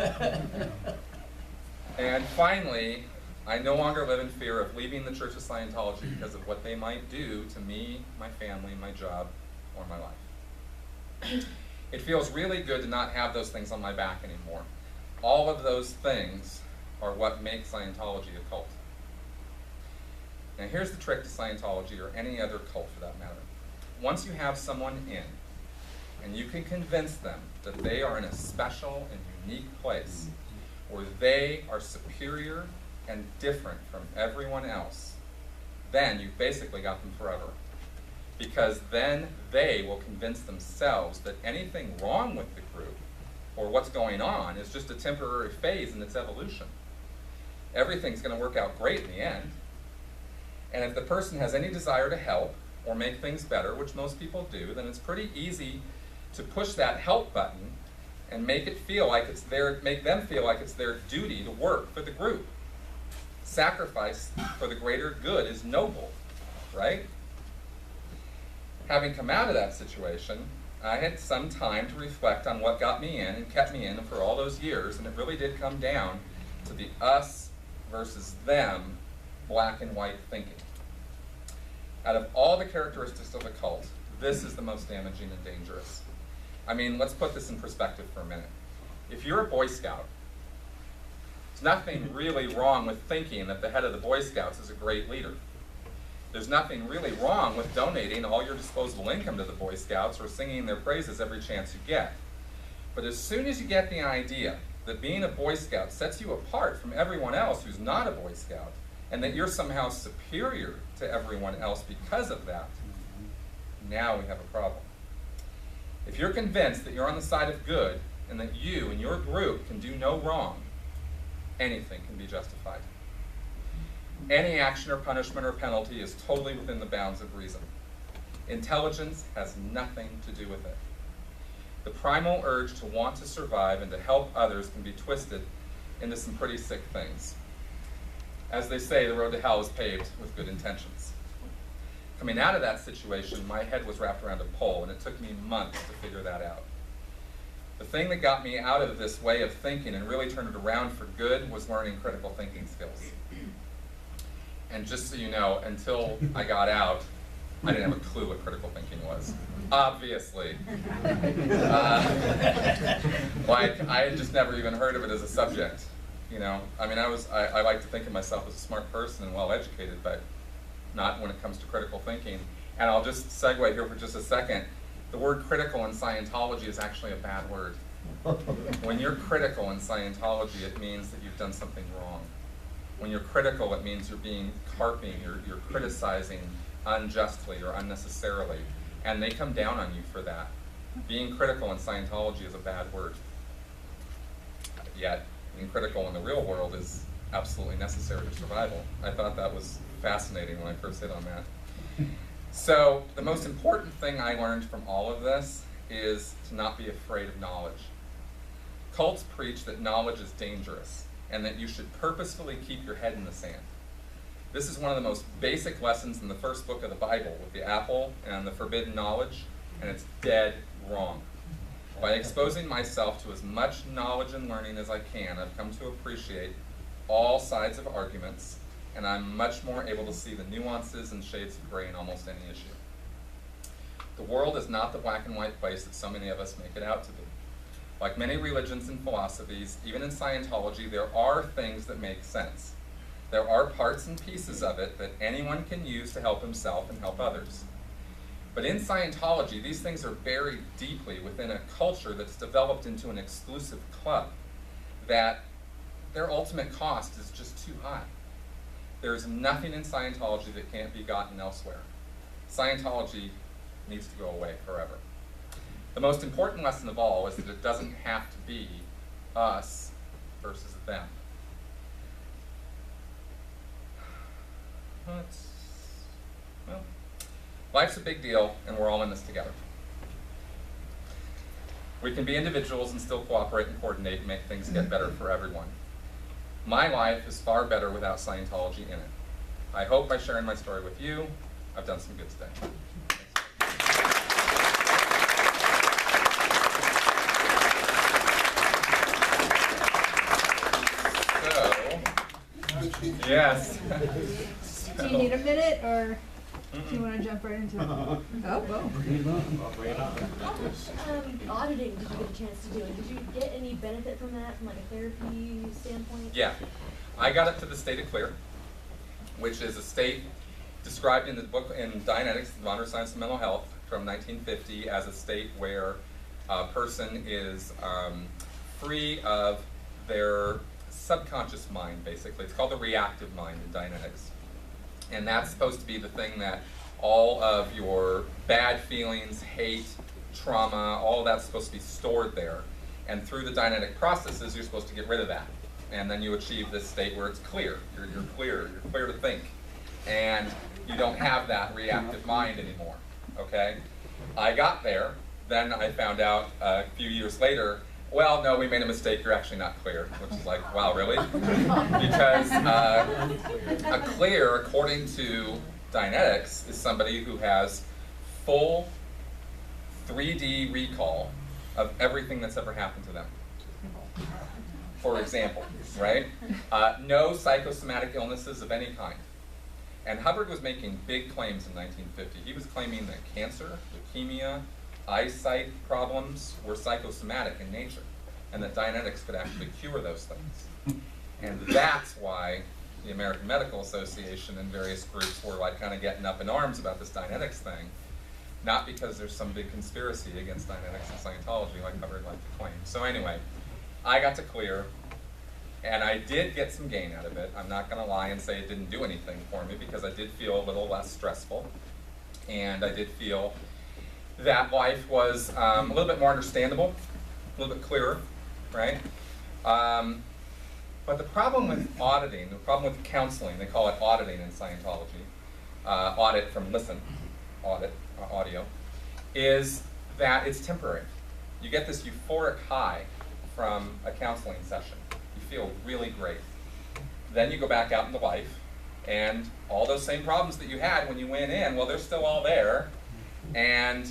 And finally, I no longer live in fear of leaving the Church of Scientology because of what they might do to me, my family, my job, or my life. It feels really good to not have those things on my back anymore. All of those things are what make Scientology a cult. Now here's the trick to Scientology, or any other cult for that matter. Once you have someone in, and you can convince them that they are in a special and unique place, where they are superior and different from everyone else, then you've basically got them forever. Because then they will convince themselves that anything wrong with the group, or what's going on, is just a temporary phase in its evolution. Everything's going to work out great in the end. And if the person has any desire to help or make things better, which most people do, then it's pretty easy to push that help button and make them feel like it's their duty to work for the group. Sacrifice for the greater good is noble, right? Having come out of that situation, I had some time to reflect on what got me in and kept me in for all those years, and it really did come down to the us versus them black and white thinking. Out of all the characteristics of a cult, this is the most damaging and dangerous. I mean, let's put this in perspective for a minute. If you're a Boy Scout, there's nothing really wrong with thinking that the head of the Boy Scouts is a great leader. There's nothing really wrong with donating all your disposable income to the Boy Scouts or singing their praises every chance you get. But as soon as you get the idea that being a Boy Scout sets you apart from everyone else who's not a Boy Scout, and that you're somehow superior to everyone else because of that, now we have a problem. If you're convinced that you're on the side of good, and that you and your group can do no wrong, anything can be justified. Any action or punishment or penalty is totally within the bounds of reason. Intelligence has nothing to do with it. The primal urge to want to survive and to help others can be twisted into some pretty sick things. As they say, the road to hell is paved with good intentions. Coming out of that situation, my head was wrapped around a pole, and it took me months to figure that out. The thing that got me out of this way of thinking and really turned it around for good was learning critical thinking skills. And just so you know, until I got out, I didn't have a clue what critical thinking was. Obviously. Like, I had just never even heard of it as a subject. You know, I mean, I like to think of myself as a smart person and well-educated, but not when it comes to critical thinking. And I'll just segue here for just a second. The word critical in Scientology is actually a bad word. When you're critical in Scientology, it means that you've done something wrong. When you're critical, it means you're being carping, you're criticizing unjustly or unnecessarily, and they come down on you for that. Being critical in Scientology is a bad word. Yet, being critical in the real world is absolutely necessary to survival. I thought that was fascinating when I first hit on that. So, the most important thing I learned from all of this is to not be afraid of knowledge. Cults preach that knowledge is dangerous, and that you should purposefully keep your head in the sand. This is one of the most basic lessons in the first book of the Bible with the apple and the forbidden knowledge, and it's dead wrong. By exposing myself to as much knowledge and learning as I can, I've come to appreciate all sides of arguments, and I'm much more able to see the nuances and shades of gray in almost any issue. The world is not the black and white place that so many of us make it out to be. Like many religions and philosophies, even in Scientology, there are things that make sense. There are parts and pieces of it that anyone can use to help himself and help others. But in Scientology, these things are buried deeply within a culture that's developed into an exclusive club that their ultimate cost is just too high. There's nothing in Scientology that can't be gotten elsewhere. Scientology needs to go away forever. The most important lesson of all is that it doesn't have to be us versus them. Well, life's a big deal, and we're all in this together. We can be individuals and still cooperate and coordinate and make things get better for everyone. My life is far better without Scientology in it. I hope by sharing my story with you, I've done some good today. Yes. Do you need a minute, or do you want to jump right into it? Oh, well. Auditing, did you get a chance to do it? Did you get any benefit from that, from like a therapy standpoint? Yeah. I got up to the state of clear, which is a state described in the book in Dianetics, the Modern Science of Mental Health, from 1950 as a state where a person is free of their subconscious mind, basically. It's called the reactive mind in Dianetics. And that's supposed to be the thing that all of your bad feelings, hate, trauma, all of that's supposed to be stored there. And through the Dianetic processes, you're supposed to get rid of that. And then you achieve this state where it's clear. You're clear to think. And you don't have that reactive mind anymore, okay? I got there, then I found out a few years later, well, no, we made a mistake, you're actually not clear, which is like, wow, really? Because a clear, according to Dianetics, is somebody who has full 3D recall of everything that's ever happened to them. For example, right? No psychosomatic illnesses of any kind. And Hubbard was making big claims in 1950. He was claiming that cancer, leukemia, eyesight problems were psychosomatic in nature, and that Dianetics could actually cure those things. And that's why the American Medical Association and various groups were like kind of getting up in arms about this Dianetics thing, not because there's some big conspiracy against Dianetics and Scientology like Hubbard liked to claim. So anyway, I got to clear, and I did get some gain out of it. I'm not going to lie and say it didn't do anything for me, because I did feel a little less stressful, and I did feel that life was a little bit more understandable, a little bit clearer, right? But the problem with auditing, the problem with counseling, they call it auditing in Scientology, audit from listen, audit, audio, is that it's temporary. You get this euphoric high from a counseling session. You feel really great. Then you go back out into life, and all those same problems that you had when you went in, well, they're still all there, and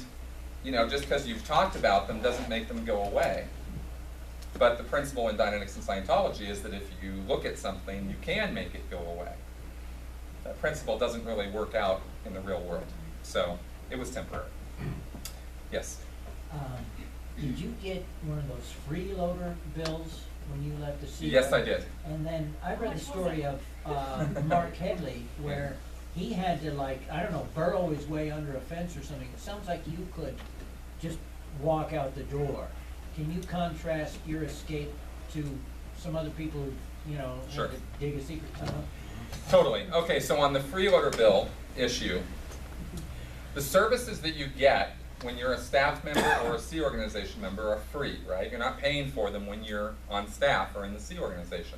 you know, just because you've talked about them doesn't make them go away. But the principle in Dianetics and Scientology is that if you look at something, you can make it go away. That principle doesn't really work out in the real world. So it was temporary. Yes? Did you get one of those freeloader bills when you left the Sea? Yes, I did. And then I read the story of Mark Headley, where he had to, like, I don't know, burrow his way under a fence or something. It sounds like you could just walk out the door. Can you contrast your escape to some other people who, you know, Sure. had to dig a secret tunnel? Totally. Okay, so on the freeloader bill issue, the services that you get when you're a staff member or a Sea Organization member are free, right? You're not paying for them when you're on staff or in the Sea Organization.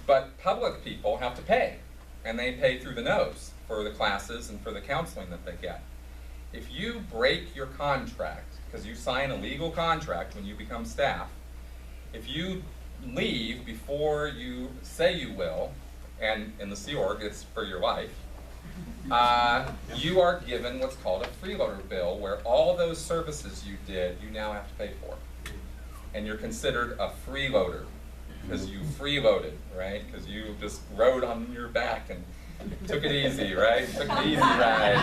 But public people have to pay, and they pay through the nose for the classes and for the counseling that they get. If you break your contract, because you sign a legal contract when you become staff, if you leave before you say you will, and in the Sea Org it's for your life, you are given what's called a freeloader bill, where all those services you did, you now have to pay for. And you're considered a freeloader, because you freeloaded, right? Because you just rode on your back and took it easy, right? Took the easy ride.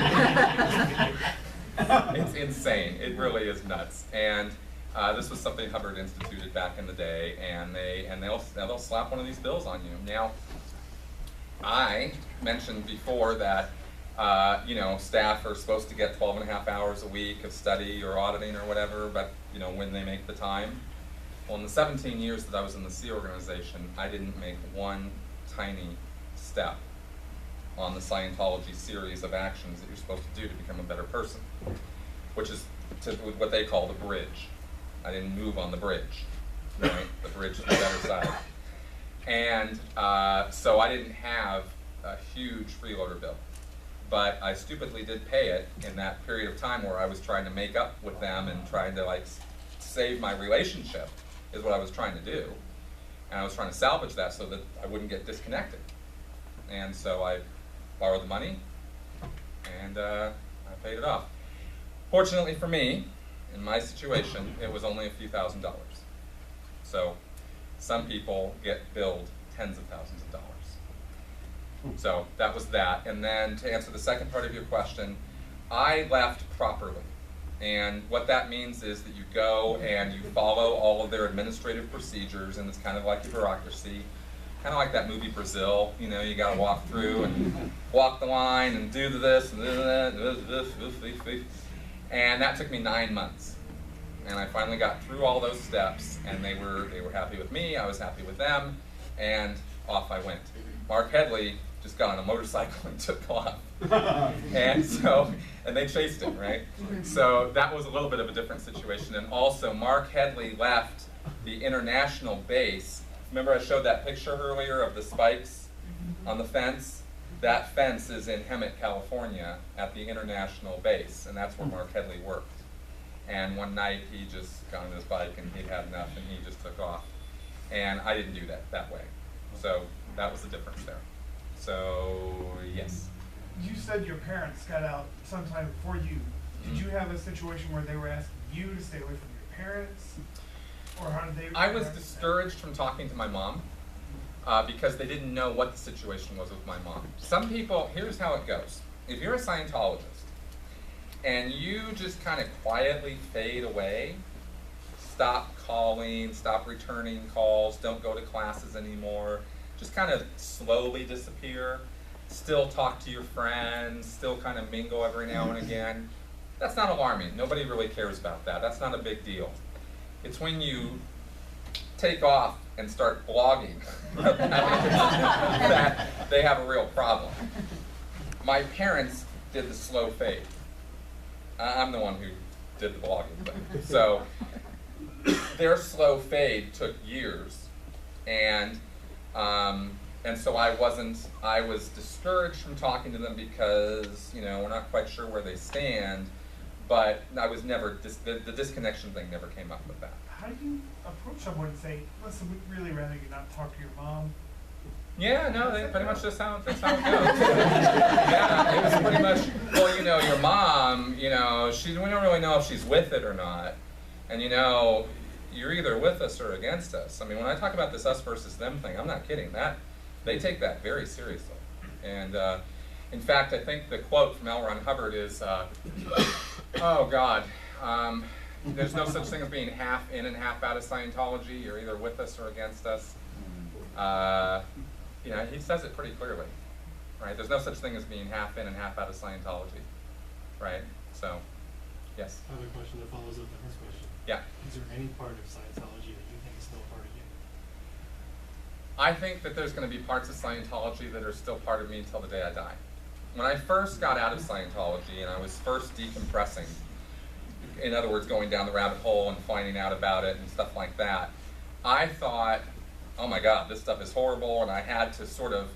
It's insane. It really is nuts. And this was something Hubbard instituted back in the day, and they'll slap one of these bills on you. Now, I mentioned before that staff are supposed to get 12.5 hours a week of study or auditing or whatever, but when they make the time. Well, in the 17 years that I was in the C organization, I didn't make one tiny step on the Scientology series of actions that you're supposed to do to become a better person, which is what they call the bridge. I didn't move on the bridge, right? The bridge to the better side. And so I didn't have a huge freeloader bill, but I stupidly did pay it in that period of time where I was trying to make up with them and trying to save my relationship is what I was trying to do. And I was trying to salvage that so that I wouldn't get disconnected. And so I borrowed the money and I paid it off. Fortunately for me, in my situation, it was only a few $1,000s. So some people get billed tens of thousands of dollars. So that was that. And then to answer the second part of your question, I left properly. And what that means is that you go and you follow all of their administrative procedures, and it's kind of like a bureaucracy. Kind of like that movie Brazil, you gotta walk through and walk the line and do this and do that. And that took me 9 months. And I finally got through all those steps, and they were happy with me, I was happy with them, and off I went. Mark Headley just got on a motorcycle and took off. And they chased him, right? So that was a little bit of a different situation. And also, Mark Headley left the international base. Remember I showed that picture earlier of the spikes on the fence? That fence is in Hemet, California at the international base, and that's where Mark Headley worked. And one night he just got on his bike and he'd had enough and he just took off. And I didn't do that way. So that was the difference there. So, yes. You said your parents got out sometime before you. Did you have a situation where they were asking you to stay away from your parents? Or how did they... I was discouraged from talking to my mom because they didn't know what the situation was with my mom. Some people, here's how it goes. If you're a Scientologist and you just kind of quietly fade away, stop calling, stop returning calls, don't go to classes anymore, just kind of slowly disappear, still talk to your friends, still kind of mingle every now and again, that's not alarming. Nobody really cares about that. That's not a big deal. It's when you take off and start blogging that they have a real problem. My parents did the slow fade. I'm the one who did the blogging thing. So their slow fade took years, and so I was discouraged from talking to them because, we're not quite sure where they stand, but I was never, the disconnection thing never came up with that. How do you approach someone and say, listen, we'd really rather you not talk to your mom? Yeah, no, they pretty much that's how it goes. Yeah, it was pretty much, well, your mom, we don't really know if she's with it or not. And you're either with us or against us. I mean, when I talk about this us versus them thing, I'm not kidding. They take that very seriously. And in fact, I think the quote from L. Ron Hubbard is, oh God, there's no such thing as being half in and half out of Scientology. You're either with us or against us. He says it pretty clearly, right? There's no such thing as being half in and half out of Scientology, right? So, yes? I have a question that follows up on his question. Yeah. Is there any part of Scientology that you think is still part of you? I think that there's going to be parts of Scientology that are still part of me until the day I die. When I first got out of Scientology and I was first decompressing, in other words, going down the rabbit hole and finding out about it and stuff like that, I thought, oh my God, this stuff is horrible, and I had to sort of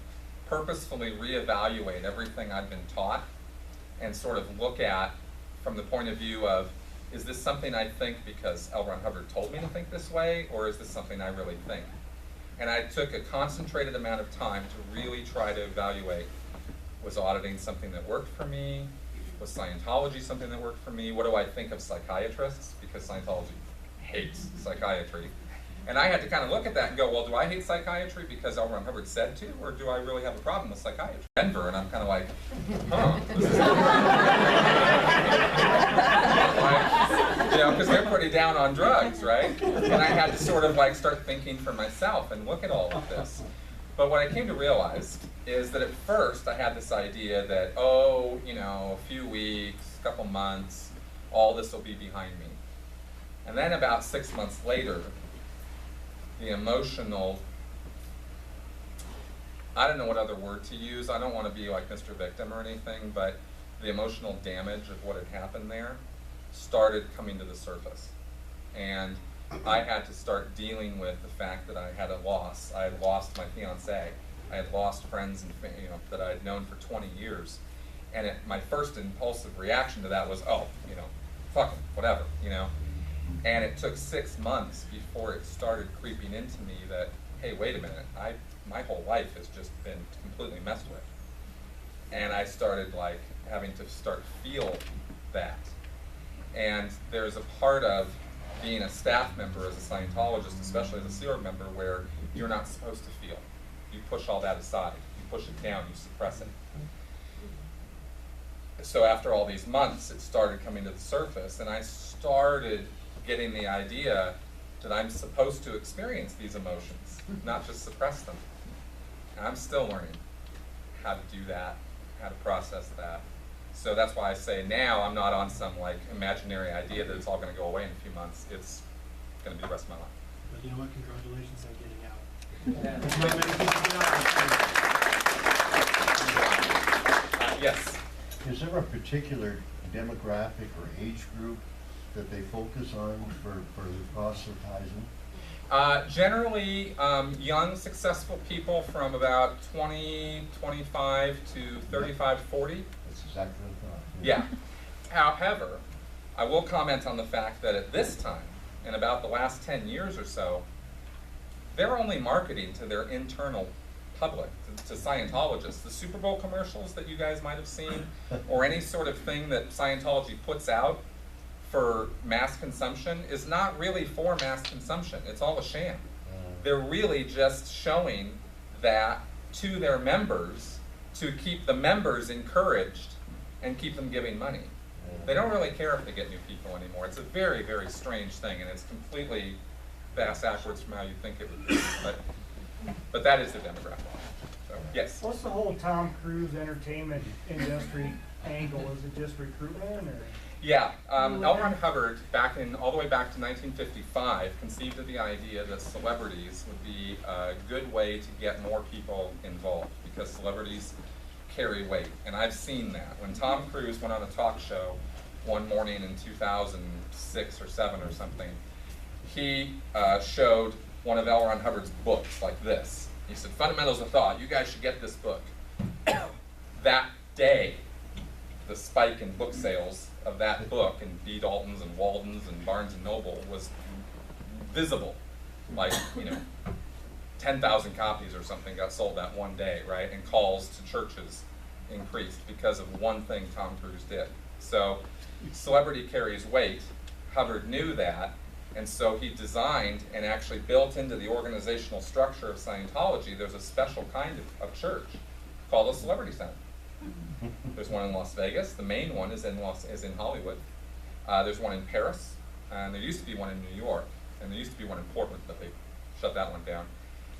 purposefully reevaluate everything I'd been taught and sort of look at from the point of view of, is this something I think because L. Ron Hubbard told me to think this way, or is this something I really think? And I took a concentrated amount of time to really try to evaluate, Was auditing something that worked for me? Was Scientology something that worked for me? What do I think of psychiatrists? Because Scientology hates psychiatry. And I had to kind of look at that and go, well, do I hate psychiatry because L. Ron Hubbard said to, or do I really have a problem with psychiatry? Denver, and I'm kind of like, huh. This is like, you know, because they're pretty down on drugs, right? And I had to sort of like start thinking for myself and look at all of this. But what I came to realize is that at first I had this idea that, oh, you know, a few weeks, a couple months, all this will be behind me. And then about 6 months later, the emotional, I don't know what other word to use, I don't want to be like Mr. Victim or anything, but the emotional damage of what had happened there started coming to the surface. And I had to start dealing with the fact that I had a loss. I had lost my fiancée. I had lost friends and that I had known for 20 years. And my first impulsive reaction to that was, oh, you know, fuck him, whatever, you know. And it took 6 months before it started creeping into me that, hey, wait a minute, my whole life has just been completely messed with. And I started like having to start feel that. And there's a part of being a staff member as a Scientologist, especially as a Sea Org member, where you're not supposed to feel. You push all that aside. You push it down, you suppress it. So after all these months, it started coming to the surface, and I started getting the idea that I'm supposed to experience these emotions, not just suppress them. And I'm still learning how to do that, how to process that. So that's why I say now I'm not on some like imaginary idea that it's all going to go away in a few months. It's going to be the rest of my life. But you know what? Congratulations on getting out. Yeah. Not many people get out. Yes. Is there a particular demographic or age group that they focus on for proselytizing? Generally, young, successful people from about 25 to 35, 40. That's exactly what I thought. Yeah. However, I will comment on the fact that at this time, in about the last 10 years or so, they're only marketing to their internal public, to Scientologists. The Super Bowl commercials that you guys might have seen, or any sort of thing that Scientology puts out for mass consumption is not really for mass consumption. It's all a sham. They're really just showing that to their members to keep the members encouraged and keep them giving money. They don't really care if they get new people anymore. It's a very, very strange thing, and it's completely backwards from how you think it would be. But that is the demographic. So, yes? What's the whole Tom Cruise entertainment industry angle? Is it just recruitment, or? Yeah, L. Ron Hubbard, all the way back to 1955, conceived of the idea that celebrities would be a good way to get more people involved, because celebrities carry weight. And I've seen that. When Tom Cruise went on a talk show one morning in 2006 or 7 or something, he showed one of L. Ron Hubbard's books like this. He said, Fundamentals of Thought, you guys should get this book. That day, the spike in book sales of that book in B. Dalton's and Walden's and Barnes & Noble was visible. Like, 10,000 copies or something got sold that one day, right? And calls to churches increased because of one thing Tom Cruise did. So celebrity carries weight. Hubbard knew that, and so he designed and actually built into the organizational structure of Scientology, there's a special kind of church called a Celebrity Center. There's one in Las Vegas. The main one is in Hollywood. There's one in Paris, and there used to be one in New York, and there used to be one in Portland, but they shut that one down.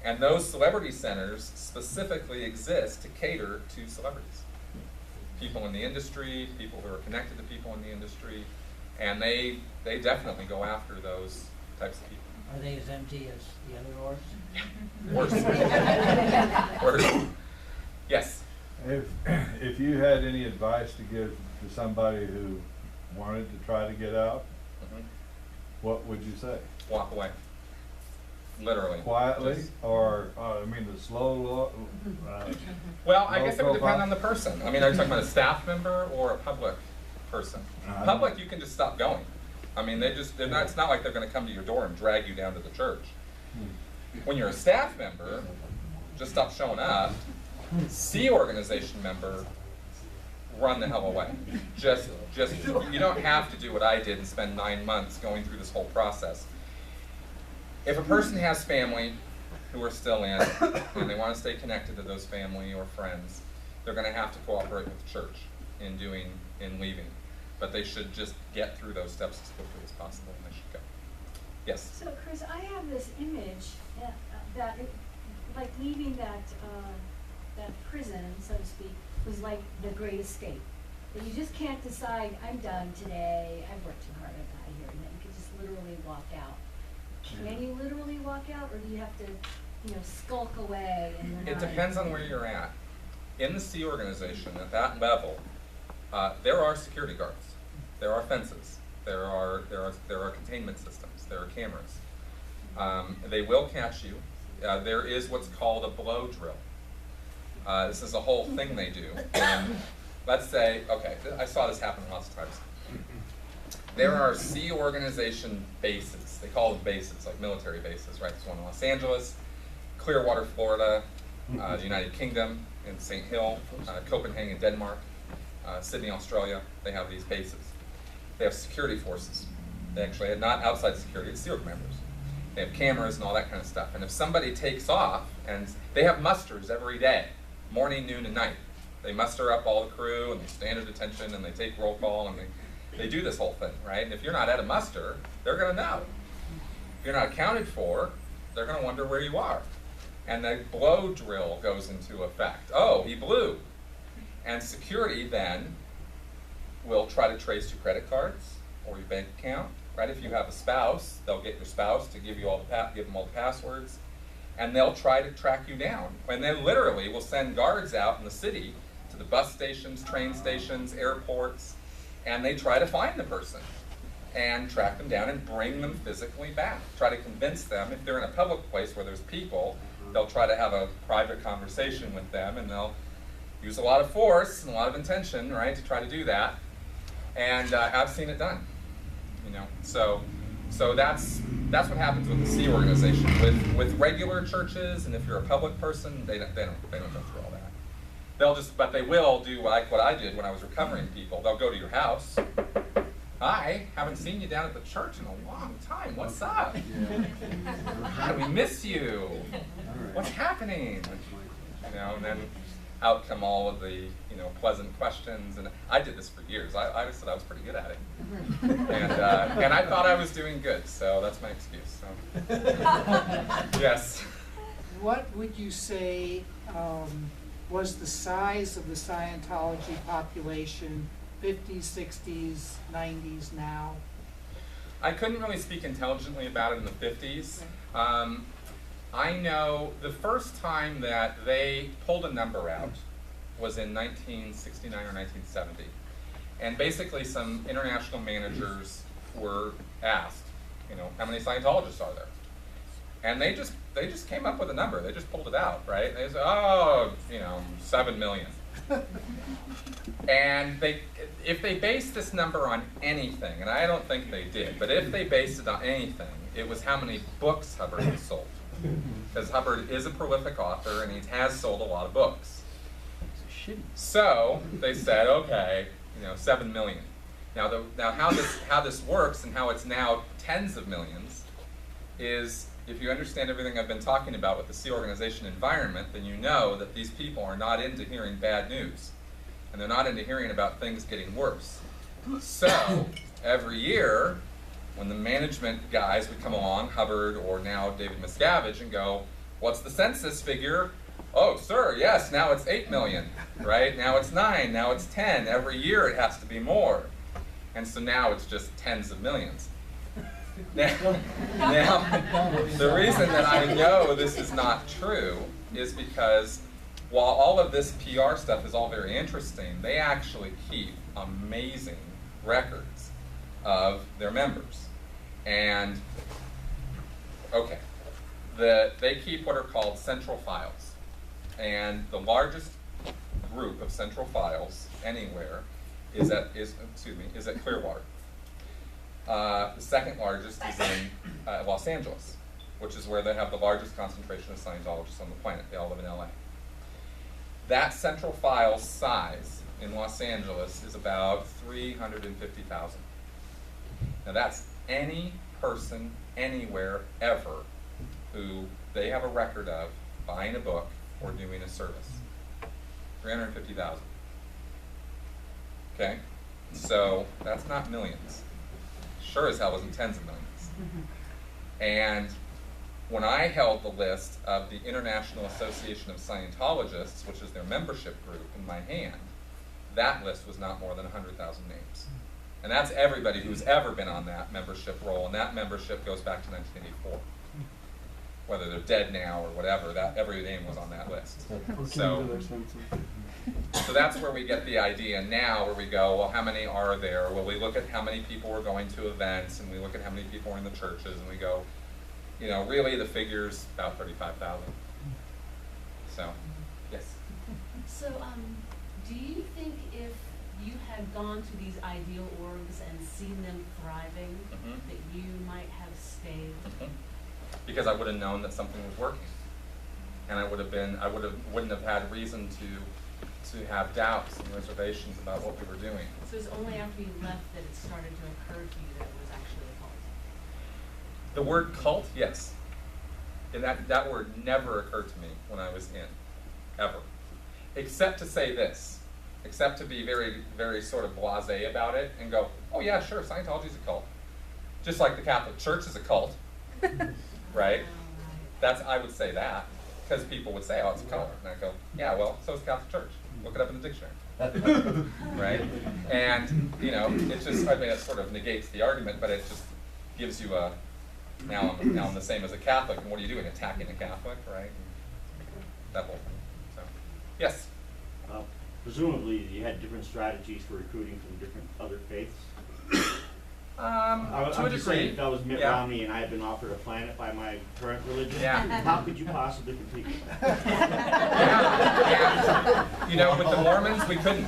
And those celebrity centers specifically exist to cater to celebrities. People in the industry, people who are connected to people in the industry, and they definitely go after those types of people. Are they as empty as the other orgs? Worse. Worse. Yes. If you had any advice to give to somebody who wanted to try to get out, what would you say? Walk away. Literally. Quietly, Just, or the slow? well, I guess it would depend profile? on the person. I mean, are you talking about a staff member or a public person? Public, you can just stop going. I mean, it's not like they're going to come to your door and drag you down to the church. When you're a staff member, just stop showing up Sea organization member, run the hell away. Just, you don't have to do what I did and spend 9 months going through this whole process. If a person has family who are still in, and they want to stay connected to those family or friends, they're going to have to cooperate with the church in leaving. But they should just get through those steps as quickly as possible, and they should go. Yes? So, Chris, I have this image that like leaving that prison, so to speak, was like the great escape. That you just can't decide, I'm done today, I've worked too hard, I'm out of here, and then you can just literally walk out. Can you literally walk out, or do you have to, skulk away and you're It not- depends on where you're at. In the Sea organization, at that level, there are security guards, there are fences, there are containment systems, there are cameras. They will catch you. There is what's called a blow drill. This is a whole thing they do. And let's say, okay, I saw this happen lots of times. There are Sea organization bases. They call them bases, like military bases, right? There's one in Los Angeles, Clearwater, Florida, the United Kingdom, in St. Hill, Copenhagen, Denmark, Sydney, Australia. They have these bases. They have security forces. They actually are not outside security, it's SEAL members. They have cameras and all that kind of stuff. And if somebody takes off, and they have musters every day, morning, noon, and night. They muster up all the crew, and they stand at attention, and they take roll call, and they do this whole thing, right? And if you're not at a muster, they're going to know. If you're not accounted for, they're going to wonder where you are. And the blow drill goes into effect. Oh, he blew. And security then will try to trace your credit cards or your bank account, right? If you have a spouse, they'll get your spouse to give you give them all the passwords, and they'll try to track you down. And they literally will send guards out in the city to the bus stations, train stations, airports, and they try to find the person and track them down and bring them physically back. Try to convince them, if they're in a public place where there's people, they'll try to have a private conversation with them, and they'll use a lot of force and a lot of intention, right, to try to do that. And I've seen it done, So that's what happens with the Sea organization. With regular churches, and if you're a public person, they don't go through all that. But they will do like what I did when I was recovering people. They'll go to your house. Hi, haven't seen you down at the church in a long time. What's up? How do we miss you? What's happening? And then out come all of the pleasant questions. And I did this for years. I said I was pretty good at it, and I thought I was doing good. So that's my excuse. So. Yes. What would you say was the size of the Scientology population, 50s, 60s, 90s now? I couldn't really speak intelligently about it in the 50s. I know the first time that they pulled a number out was in 1969 or 1970. And basically some international managers were asked, how many Scientologists are there? And they just came up with a number. They just pulled it out, right? They said, 7 million. And if they based this number on anything, and I don't think they did, but if they based it on anything, it was how many books Hubbard has sold. Because Hubbard is a prolific author, and he has sold a lot of books. So they said, okay, 7 million. Now how this works and how it's now tens of millions is, if you understand everything I've been talking about with the Sea organization environment, then you know that these people are not into hearing bad news. And they're not into hearing about things getting worse. So every year, when the management guys would come along, Hubbard or now David Miscavige, and go, what's the census figure? Oh, sir, yes, now it's 8 million, right? Now it's 9, now it's 10. Every year it has to be more. And so now it's just tens of millions. Now, the reason that I know this is not true is because while all of this PR stuff is all very interesting, they actually keep amazing records of their members. And, okay, they keep what are called central files. And the largest group of central files anywhere is at Clearwater. The second largest is in Los Angeles, which is where they have the largest concentration of Scientologists on the planet. They all live in LA. That central file size in Los Angeles is about 350,000. Now that's any person, anywhere, ever, who they have a record of buying a book or doing a service. 350,000. Okay? So that's not millions. Sure as hell wasn't tens of millions. And when I held the list of the International Association of Scientologists, which is their membership group, in my hand, that list was not more than 100,000 names. And that's everybody who's ever been on that membership roll, and that membership goes back to 1984. Whether they're dead now or whatever, that every name was on that list. So that's where we get the idea now, where we go, well, how many are there? Well, we look at how many people are going to events, and we look at how many people are in the churches, and we go, you know, really the figure's about 35,000. So, yes? So, do you think if you had gone to these ideal orgs and seen them thriving, that you might have stayed? Because I would have known that something was working. And wouldn't have had reason to have doubts and reservations about what we were doing. So it's only after you left that it started to occur to you that it was actually a cult? The word cult, yes. And that word never occurred to me when I was in, ever. Except to say this, except to be very, very sort of blasé about it and go, oh yeah, sure, Scientology's a cult. Just like the Catholic Church is a cult, right? I would say that, because people would say, oh, it's a cult. And I go, yeah, well, so is the Catholic Church. Look it up in the dictionary. Right? And, you know, it just, I mean, it sort of negates the argument, but it just gives you a, now I'm the same as a Catholic, and what are you doing, attacking a Catholic, right? That whole thing. So, yes? Presumably, you had different strategies for recruiting from different other faiths? To I'm a just degree. saying, if that was Mitt Yeah. Romney and I had been offered a planet by my current religion, Yeah. how could you possibly compete with that? And, you know, with the Mormons, we couldn't.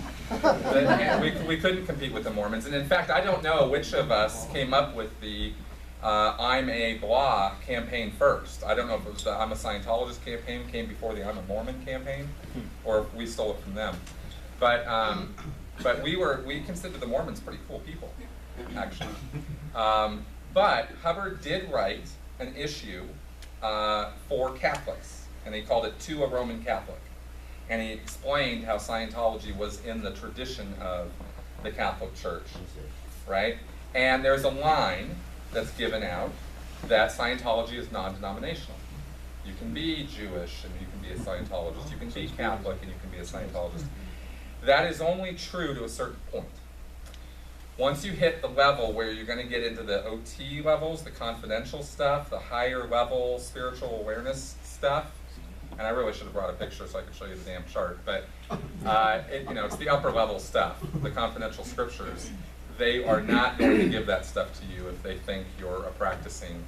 We couldn't compete with the Mormons. And in fact, I don't know which of us came up with the I'm a blah campaign first. I don't know if it was the I'm a Scientologist campaign came before the I'm a Mormon campaign, or if we stole it from them. But we considered the Mormons pretty cool people, actually. But Hubbard did write an issue for Catholics, and he called it To a Roman Catholic. And he explained how Scientology was in the tradition of the Catholic Church, right? And there's a line that's given out that Scientology is non-denominational. You can be Jewish and you can be a Scientologist. You can be Catholic and you can be a Scientologist. That is only true to a certain point. Once you hit the level where you're going to get into the OT levels, the confidential stuff, the higher level spiritual awareness stuff, and I really should have brought a picture so I could show you the damn chart, but it's the upper level stuff, the confidential scriptures. They are not going to give that stuff to you if they think you're a practicing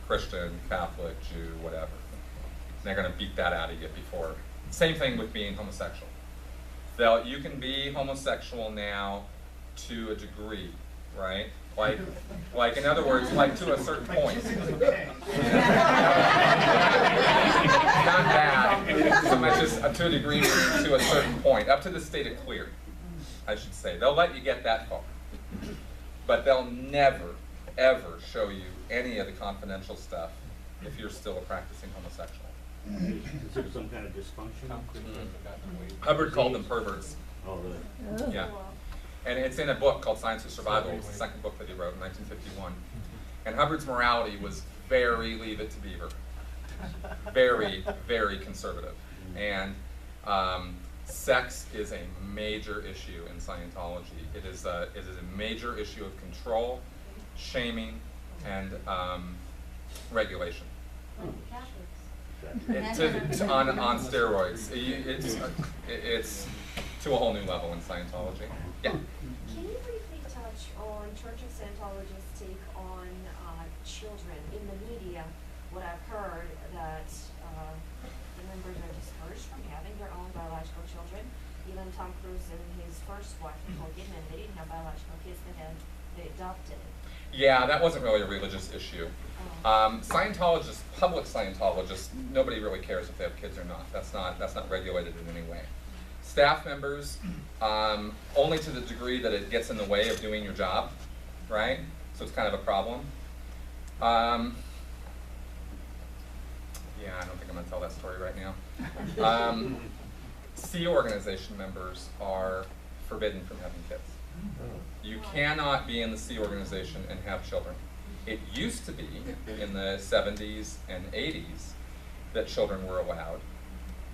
Christian, Catholic, Jew, whatever. They're going to beat that out of you before. Same thing with being homosexual. You can be homosexual now to a degree, right? Like in other words, like to a certain point. Not bad, so much as to a degree to a certain point, up to the state of clear, I should say. They'll let you get that far. But they'll never, ever show you any of the confidential stuff if you're still a practicing homosexual. Consider some kind of dysfunction? Hubbard called them perverts. Oh, really? Yeah. And it's in a book called Science of Survival. It's the second book that he wrote in 1951. And Hubbard's morality was very Leave It to Beaver. Very, very conservative. And sex is a major issue in Scientology. It is a major issue of control, shaming, and regulation. On steroids. It's to a whole new level in Scientology. Yeah. Can you briefly touch on Church of Scientologists' take on children in the media? What I've heard that the members are discouraged from having their own biological children. Even Tom Cruise and his first wife, Nicole Kidman, they didn't have biological kids; they adopted. Yeah, that wasn't really a religious issue. Scientologists, public Scientologists, nobody really cares if they have kids or not. That's not regulated in any way. Staff members, only to the degree that it gets in the way of doing your job, right? So it's kind of a problem. Yeah, I don't think I'm gonna tell that story right now. C organization members are forbidden from having kids. You cannot be in the C organization and have children. It used to be in the 70s and 80s that children were allowed,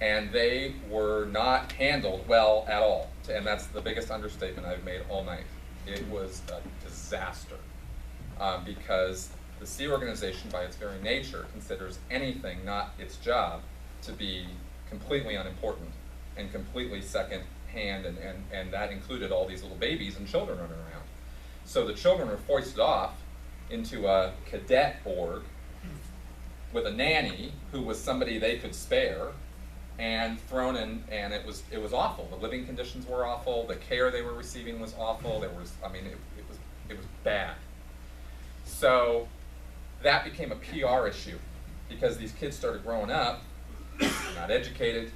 and they were not handled well at all. And that's the biggest understatement I've made all night. It was a disaster, because the C organization, by its very nature, considers anything not its job to be completely unimportant and completely second hand, and that included all these little babies and children running around. So the children were foisted off into a cadet org with a nanny who was somebody they could spare, and thrown in, and it was awful. The living conditions were awful. The care they were receiving was awful. It was bad. So that became a PR issue, because these kids started growing up, not educated.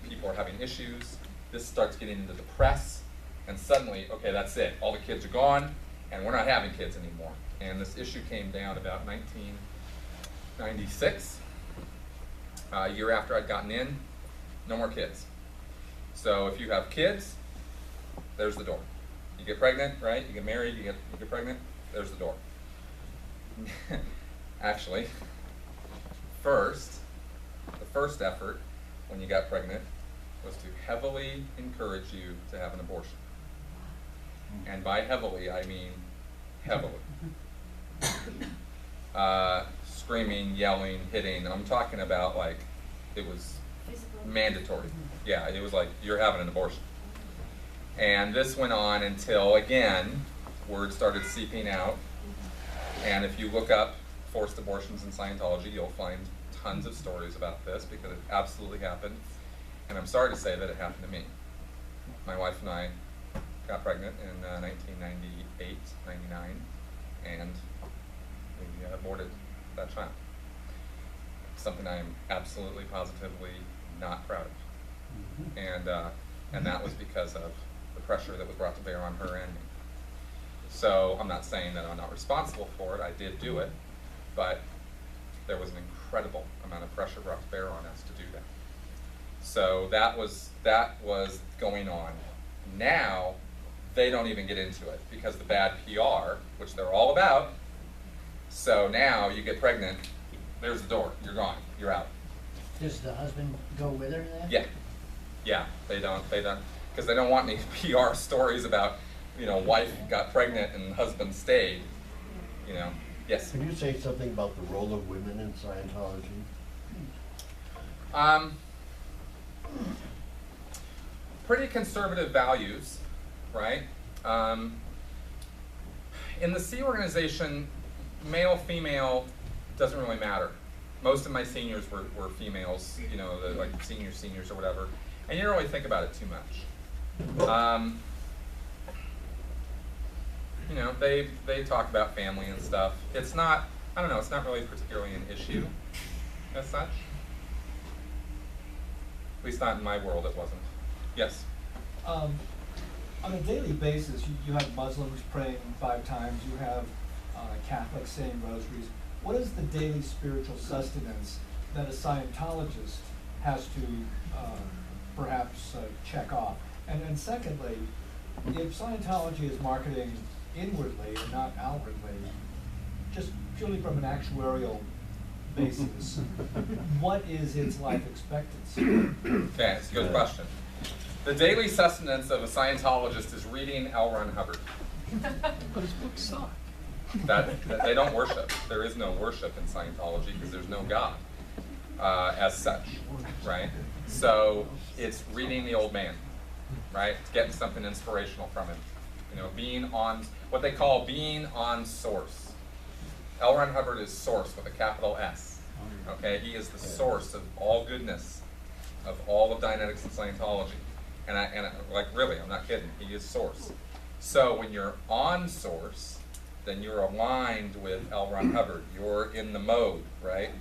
People are having issues. This starts getting into the press, and suddenly, okay, that's it. All the kids are gone, and we're not having kids anymore. And this issue came down about 1996, a year after I'd gotten in. No more kids. So if you have kids, there's the door. You get pregnant, right? You get married, you get pregnant, there's the door. Actually, the first effort when you got pregnant was to heavily encourage you to have an abortion. And by heavily, I mean heavily. Screaming, yelling, hitting. I'm talking about, like, it was mandatory. Yeah, it was like, you're having an abortion. And this went on until, again, word started seeping out. And if you look up forced abortions in Scientology, you'll find tons of stories about this, because it absolutely happened. And I'm sorry to say that it happened to me. My wife and I got pregnant in 1998, 99, and we aborted that child. Something I am absolutely, positively not proud of. And that was because of the pressure that was brought to bear on her and me. So I'm not saying that I'm not responsible for it. I did do it, but there was an incredible amount of pressure brought to bear on us to do that. So that was going on. Now they don't even get into it, because the bad PR, which they're all about. So now you get pregnant, there's the door. You're gone. You're out. Does the husband go with her then? Yeah. They don't, because they don't want any PR stories about, wife got pregnant and husband stayed. Yes. Can you say something about the role of women in Scientology? Pretty conservative values, right? In the C organization, male, female doesn't really matter. Most of my seniors were females, like seniors or whatever, and you don't really think about it too much. They talk about family and stuff. It's not, I don't know, it's not really particularly an issue as such. At least not in my world, it wasn't. Yes? On a daily basis, you have Muslims praying 5 times, you have Catholics saying rosaries. What is the daily spiritual sustenance that a Scientologist has to perhaps check off? And secondly, if Scientology is marketing inwardly and not outwardly, just purely from an actuarial basis, what is its life expectancy? Okay, that's a good question. The daily sustenance of a Scientologist is reading L. Ron Hubbard. But his books suck. That they don't worship. There is no worship in Scientology, because there's no God as such, right? So it's reading the old man, right? It's getting something inspirational from him. Being on, what they call being on source. L. Ron Hubbard is source with a capital S. Okay, he is the source of all goodness, of all of Dianetics and Scientology. And really, I'm not kidding. He is source. So when you're on source, then you're aligned with L. Ron Hubbard. You're in the mode, right?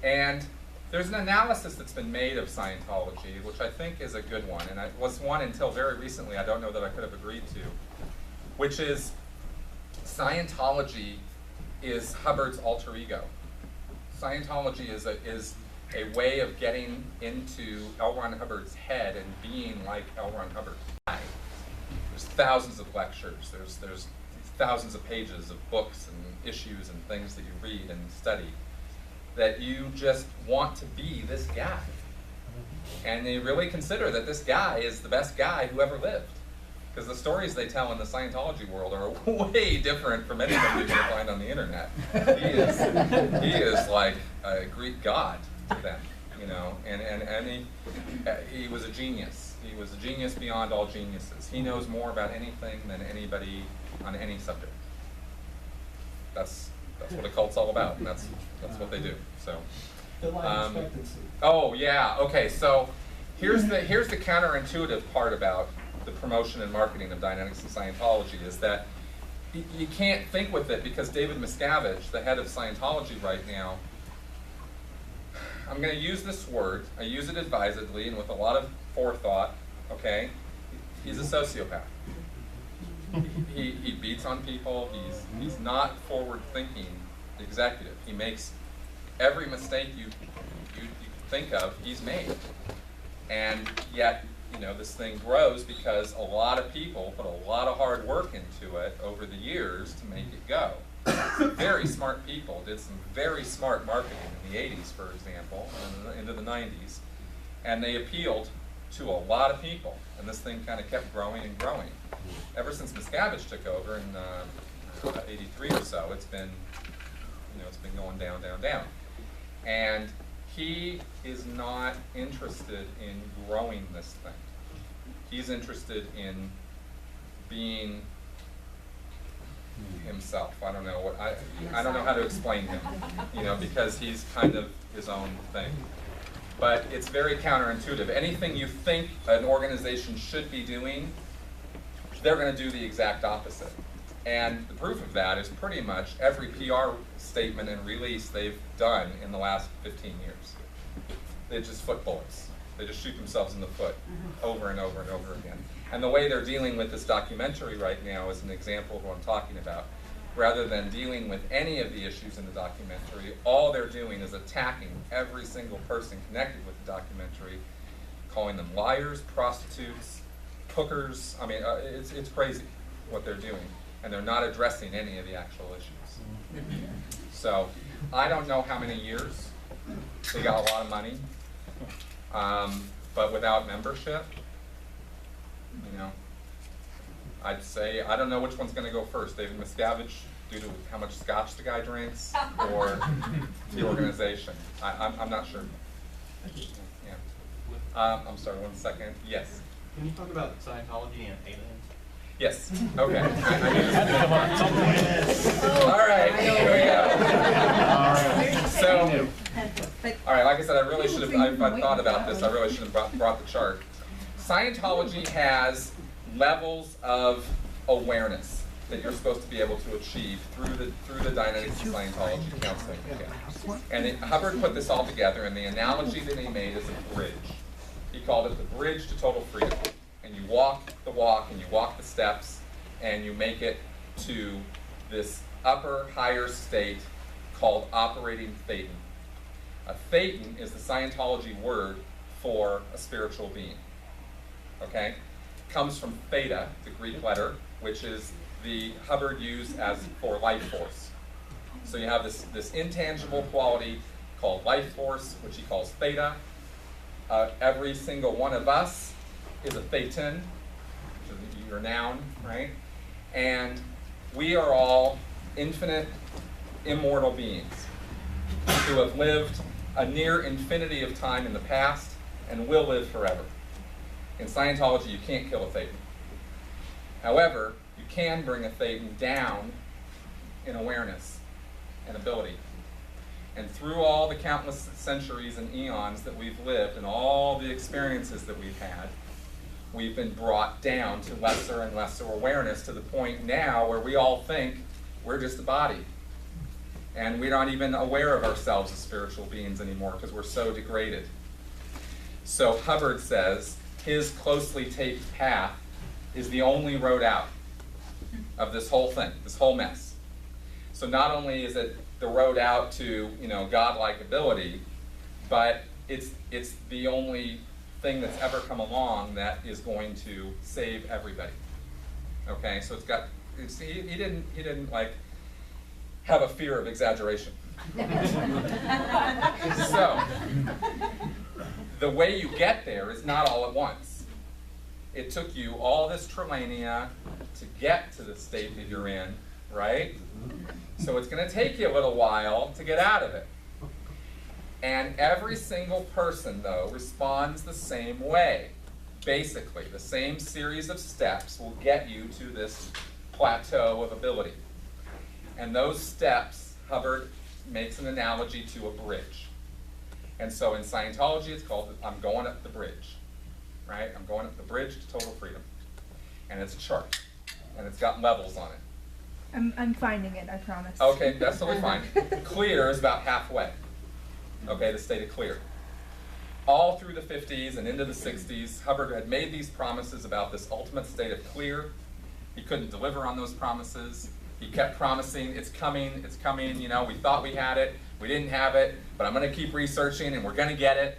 And There's an analysis that's been made of Scientology, which I think is a good one, and it was one until very recently I don't know that I could have agreed to, which is Scientology is Hubbard's alter ego. Scientology is a way of getting into L. Ron Hubbard's head and being like L. Ron Hubbard. There's thousands of lectures, there's thousands of pages of books and issues and things that you read and study that you just want to be this guy. And they really consider that this guy is the best guy who ever lived. Because the stories they tell in the Scientology world are way different from anything you're going to find on the internet. He is like a Greek god to them, you know, and he was a genius. He was a genius beyond all geniuses. He knows more about anything than anybody on any subject. That's what a cult's all about, and that's what they do. So, The life expectancy. oh yeah, okay. So here's the counterintuitive part about the promotion and marketing of Dianetics and Scientology is that you can't think with it because David Miscavige, the head of Scientology right now, I'm going to use this word. I use it advisedly and with a lot of forethought. Okay, he's a sociopath. He beats on people. He's not forward-thinking executive. He makes every mistake you think of, he's made. And yet, you know, this thing grows because a lot of people put a lot of hard work into it over the years to make it go. Some very smart people did some very smart marketing in the 80s, for example, and into the 90s, and they appealed to a lot of people, and this thing kind of kept growing and growing. Ever since Miscavige took over in 83 or so, it's been, you know, it's been going down, down, down. And he is not interested in growing this thing. He's interested in being himself. I don't know what I don't know how to explain him, you know, because he's kind of his own thing. But it's very counterintuitive. Anything you think an organization should be doing, they're going to do the exact opposite. And the proof of that is pretty much every PR statement and release they've done in the last 15 years. They're just foot bullets. They just shoot themselves in the foot over and over and over again. And the way they're dealing with this documentary right now is an example of what I'm talking about. Rather than dealing with any of the issues in the documentary, all they're doing is attacking every single person connected with the documentary, calling them liars, prostitutes, hookers. I mean, it's crazy what they're doing. And they're not addressing any of the actual issues. So, I don't know how many years. They got a lot of money. But without membership, you know, I'd say, I don't know which one's going to go first, David Miscavige, due to how much scotch the guy drinks, or the organization. I'm not sure. Yeah. I'm sorry, 1 second. Yes. Can you talk about Scientology and aliens? Yes. Okay. I knew this was gonna come up. All right. Here we go. So, all right. Like I said, I really should have. I thought about this. I really should have brought the chart. Scientology has levels of awareness that you're supposed to be able to achieve through the Dianetics and Scientology counseling. And Hubbard put this all together, and the analogy that he made is a bridge. He called it the bridge to total freedom. And you walk the walk, and you walk the steps, and you make it to this upper, higher state called operating thetan. A thetan is the Scientology word for a spiritual being. Okay? It comes from theta, the Greek letter, which is the Hubbard used as for life force. So you have this intangible quality called life force, which he calls theta. Every single one of us is a thetan, which is your noun, right? And we are all infinite, immortal beings who have lived a near infinity of time in the past and will live forever. In Scientology, you can't kill a thetan. However, you can bring a thetan down in awareness and ability. And through all the countless centuries and eons that we've lived and all the experiences that we've had, we've been brought down to lesser and lesser awareness to the point now where we all think we're just a body. And we're not even aware of ourselves as spiritual beings anymore because we're so degraded. So Hubbard says his closely taped path is the only road out of this whole thing, this whole mess. So not only is it the road out to, godlike ability, but it's the only thing that's ever come along that is going to save everybody. Okay, so he didn't like have a fear of exaggeration. So the way you get there is not all at once. It took you all this Trelania to get to the state that you're in, right? So it's going to take you a little while to get out of it. And every single person, though, responds the same way. Basically, the same series of steps will get you to this plateau of ability. And those steps, Hubbard makes an analogy to a bridge. And so in Scientology, it's called, I'm going up the bridge, right? I'm going up the bridge to total freedom. And it's a chart, and it's got levels on it. I'm finding it, I promise. Okay, that's totally fine. Clear is about halfway. Okay, the state of clear. All through the 50s and into the 60s, Hubbard had made these promises about this ultimate state of clear. He couldn't deliver on those promises. He kept promising, it's coming, we thought we had it, we didn't have it, but I'm going to keep researching and we're going to get it.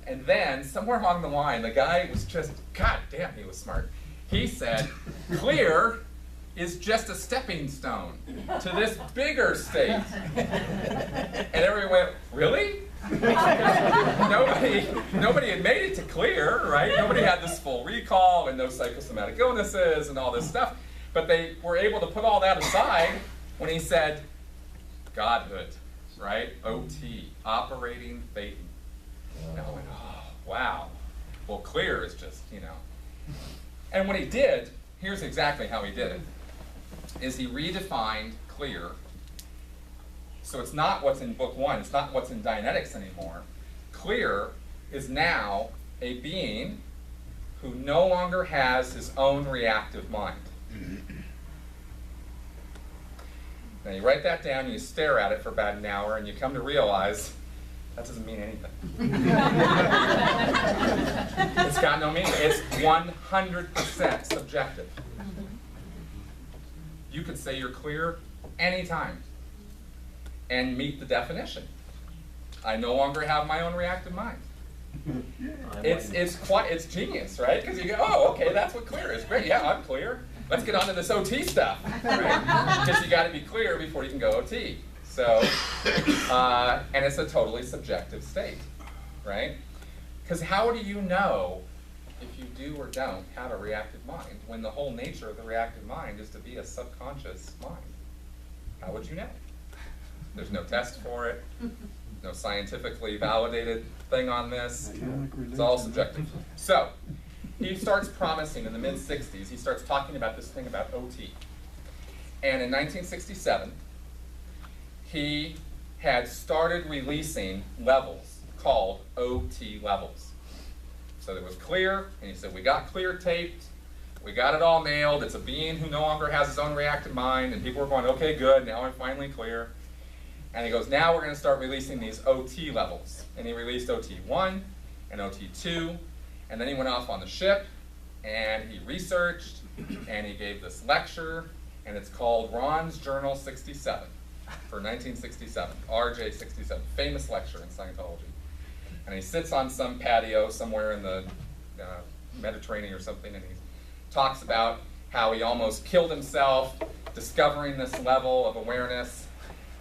And then, somewhere along the line, the guy was just, God damn, he was smart. He said, clear is just a stepping stone to this bigger state. And everyone went, really? Nobody had made it to clear, right? Nobody had this full recall and no psychosomatic illnesses and all this stuff. But they were able to put all that aside when he said, Godhood, right? OT, operating Thetan. And I went, oh, wow. Well, clear is just, And what he did, here's exactly how he did it, is he redefined clear. So it's not what's in book 1, it's not what's in Dianetics anymore. Clear is now a being who no longer has his own reactive mind. Now you write that down, and you stare at it for about an hour, and you come to realize that doesn't mean anything. It's got no meaning. It's 100% subjective. You could say you're clear anytime and meet the definition. I no longer have my own reactive mind. It's genius, right? Because you go, oh, okay, that's what clear is. Great, yeah, I'm clear. Let's get on to this OT stuff, right? Because you got to be clear before you can go OT. So, and it's a totally subjective state, right? Because how do you know if you do or don't have a reactive mind when the whole nature of the reactive mind is to be a subconscious mind? How would you know? There's no test for it, no scientifically validated thing on this. It's all subjective. So, he starts promising in the mid-60s, he starts talking about this thing about OT. And in 1967, he had started releasing levels called OT levels. So it was clear, and he said, we got clear taped, we got it all nailed, it's a being who no longer has his own reactive mind, and people were going, okay, good, now I'm finally clear. And he goes, now we're going to start releasing these OT levels. And he released OT1 and OT2, and then he went off on the ship, and he researched, and he gave this lecture, and it's called Ron's Journal 67 for 1967, RJ 67, famous lecture in Scientology. And he sits on some patio somewhere in the Mediterranean or something, and he talks about how he almost killed himself discovering this level of awareness.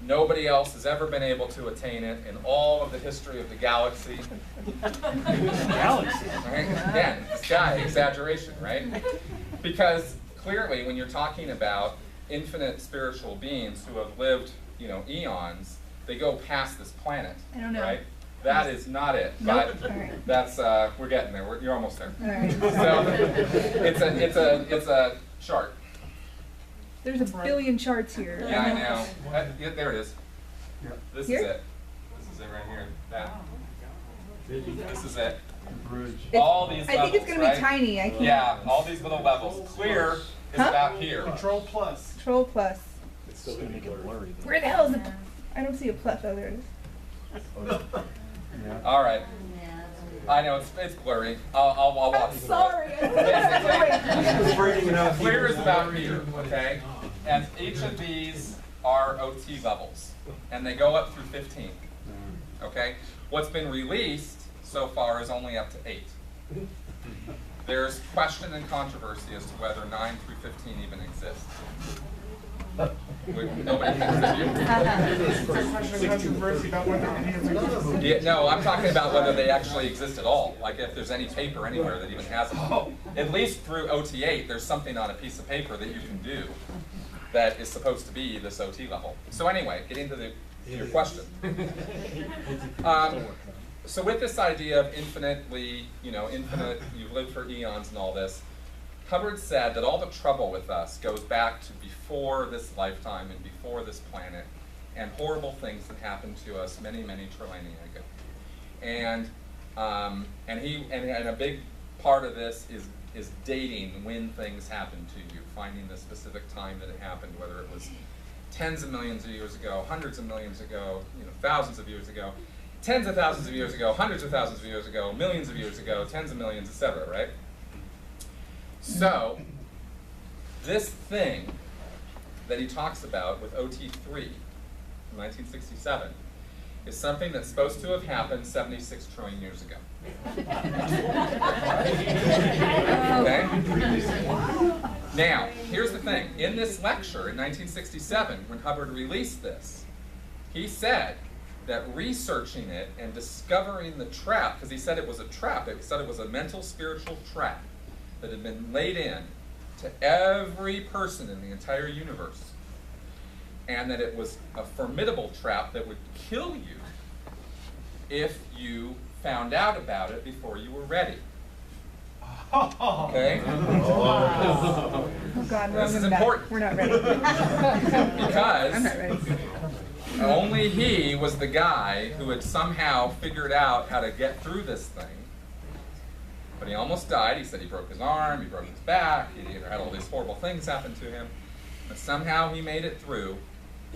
Nobody else has ever been able to attain it in all of the history of the galaxy. Galaxy? Right? Again, this guy, exaggeration, right? Because clearly when you're talking about infinite spiritual beings who have lived, eons, they go past this planet, I don't know. right? That is not it, Nope. but All right. that's we're getting there. You're almost there. All right. So it's a chart. There's a billion charts here. Yeah, I know. Yeah, there it is. This Here? is it. This is it right here. That. This is it. Bridge. All these levels, I think it's going to right? be tiny. I can't. Yeah, all these little levels. Clear is Huh? about here. Control plus. Control plus. It's still gonna be blurry. Where the hell is it? I don't see a plus. Oh, there it is. All right. I know it's blurry. I'll walk you through Sorry. it. Clear is about here, okay? And each of these are OT levels, and they go up through 15. Okay? What's been released so far is only up to 8. There's question and controversy as to whether 9 through 15 even exists. Nobody thinks they do. There's question and controversy about whether any of them exist. Yeah, no, I'm talking about whether they actually exist at all. Like if there's any paper anywhere that even has it. At least through OT8, there's something on a piece of paper that you can do that is supposed to be this OT level. So anyway, getting to your question. So with this idea of infinitely, infinite, you've lived for eons and all this, Hubbard said that all the trouble with us goes back to before this lifetime and before this planet, and horrible things that happened to us many, many trillion ago. And a big part of this is dating when things happened to you, finding the specific time that it happened, whether it was tens of millions of years ago, hundreds of millions ago, thousands of years ago, tens of thousands of years ago, hundreds of thousands of years ago, millions of years ago, tens of millions, etc., right? So, this thing that he talks about with OT3 from 1967 is something that's supposed to have happened 76 trillion years ago. Okay? Now, here's the thing. In this lecture in 1967, when Hubbard released this, he said that researching it and discovering the trap, because he said it was a trap, he said it was a mental, spiritual trap that had been laid in to every person in the entire universe, and that it was a formidable trap that would kill you if you found out about it before you were ready. Okay? Oh God, this is important. We're not ready. Because I'm not ready. only he was the guy who had somehow figured out how to get through this thing. But he almost died. He said he broke his arm, he broke his back, he had all these horrible things happen to him. But somehow he made it through,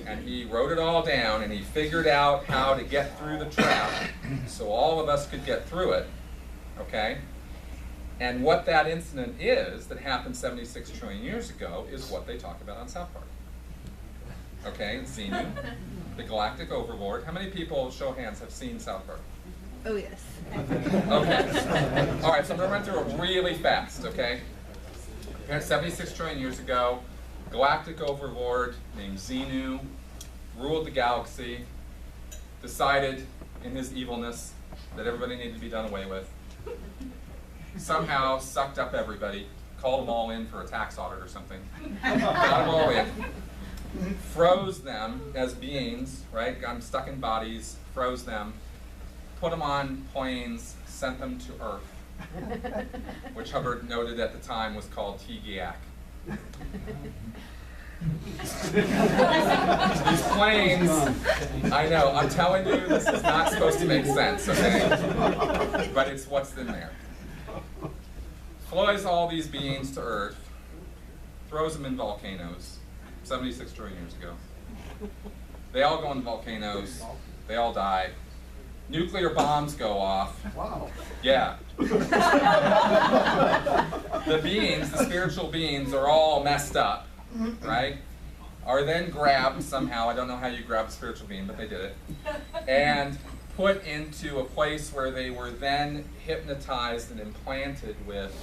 and he wrote it all down, and he figured out how to get through the trap so all of us could get through it. Okay? And what that incident is that happened 76 trillion years ago is what they talk about on South Park. Okay, Xenu, the galactic overlord. How many people, show of hands, have seen South Park? Oh yes. Okay. All right, so I'm going to run through it really fast, okay? 76 trillion years ago, galactic overlord named Xenu ruled the galaxy, decided in his evilness that everybody needed to be done away with, somehow sucked up everybody, called them all in for a tax audit or something, got them all in, froze them as beings, right? Got them stuck in bodies, froze them, put them on planes, sent them to Earth, which Hubbard noted at the time was called Tegeac. These planes, I know, I'm telling you, this is not supposed to make sense, okay? But it's what's in there. Flies all these beings to Earth, throws them in volcanoes, 76 trillion years ago. They all go in volcanoes, they all die. Nuclear bombs go off. Wow. Yeah. The beings, the spiritual beings, are all messed up, right? Are then grabbed somehow, I don't know how you grab a spiritual being, but they did it, and put into a place where they were then hypnotized and implanted with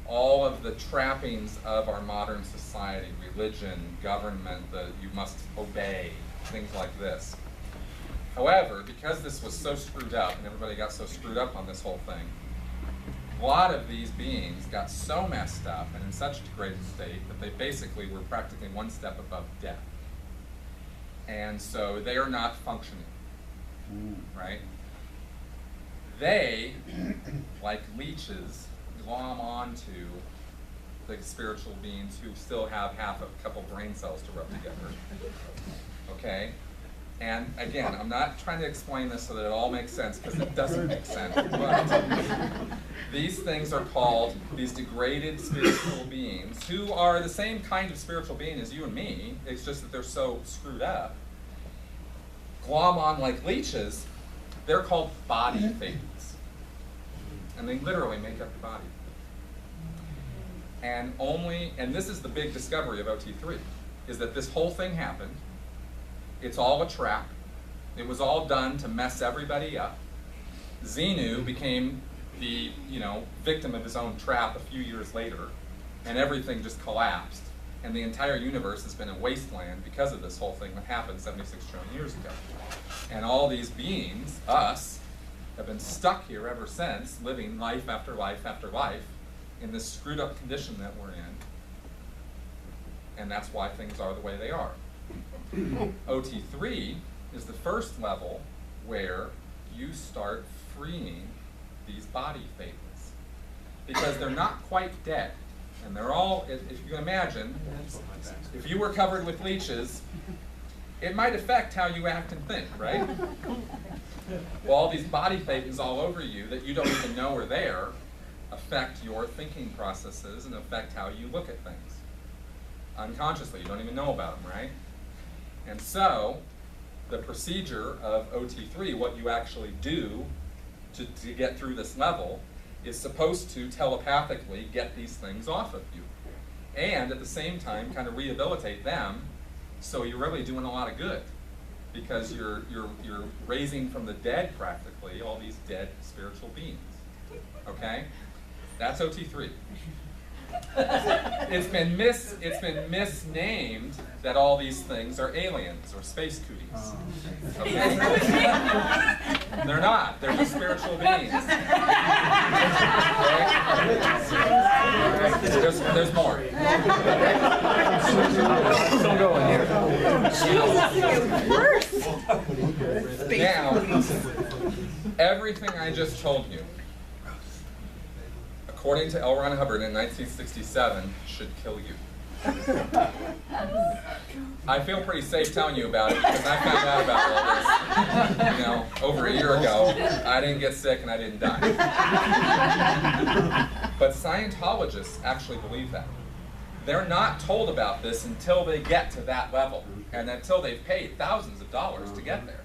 all of the trappings of our modern society, religion, government, you must obey, things like this. However, because this was so screwed up, and everybody got so screwed up on this whole thing, a lot of these beings got so messed up and in such a degraded state that they basically were practically one step above death. And so they are not functioning, right? They, like leeches, glom onto the spiritual beings who still have a couple brain cells to rub together, okay? And again, I'm not trying to explain this so that it all makes sense, because it doesn't make sense. But these things are called these degraded spiritual beings, who are the same kind of spiritual being as you and me. It's just that they're so screwed up. Glom on like leeches. They're called body thetans. And they literally make up your body. And this is the big discovery of OT3, is that this whole thing happened. It's all a trap. It was all done to mess everybody up. Xenu became the victim of his own trap a few years later, and everything just collapsed. And the entire universe has been a wasteland because of this whole thing that happened 76 trillion years ago. And all these beings, us, have been stuck here ever since, living life after life after life in this screwed up condition that we're in. And that's why things are the way they are. OT3 is the first level where you start freeing these body thetans, because they're not quite dead. And they're all, if you can imagine, if you were covered with leeches, it might affect how you act and think, right? Well, all these body thetans all over you that you don't even know are there affect your thinking processes and affect how you look at things. Unconsciously, you don't even know about them, right? And so, the procedure of OT3, what you actually do to get through this level, is supposed to telepathically get these things off of you. And at the same time, kind of rehabilitate them, so you're really doing a lot of good. Because you're raising from the dead, practically, all these dead spiritual beings. Okay? That's OT3. It's been misnamed that all these things are aliens or space cooties. Okay? They're not. They're just spiritual beings. Okay? There's more. Don't go in here. Now, everything I just told you, according to L. Ron Hubbard in 1967, should kill you. I feel pretty safe telling you about it because I found out about all this, over a year ago. I didn't get sick and I didn't die. But Scientologists actually believe that. They're not told about this until they get to that level and until they've paid thousands of dollars to get there.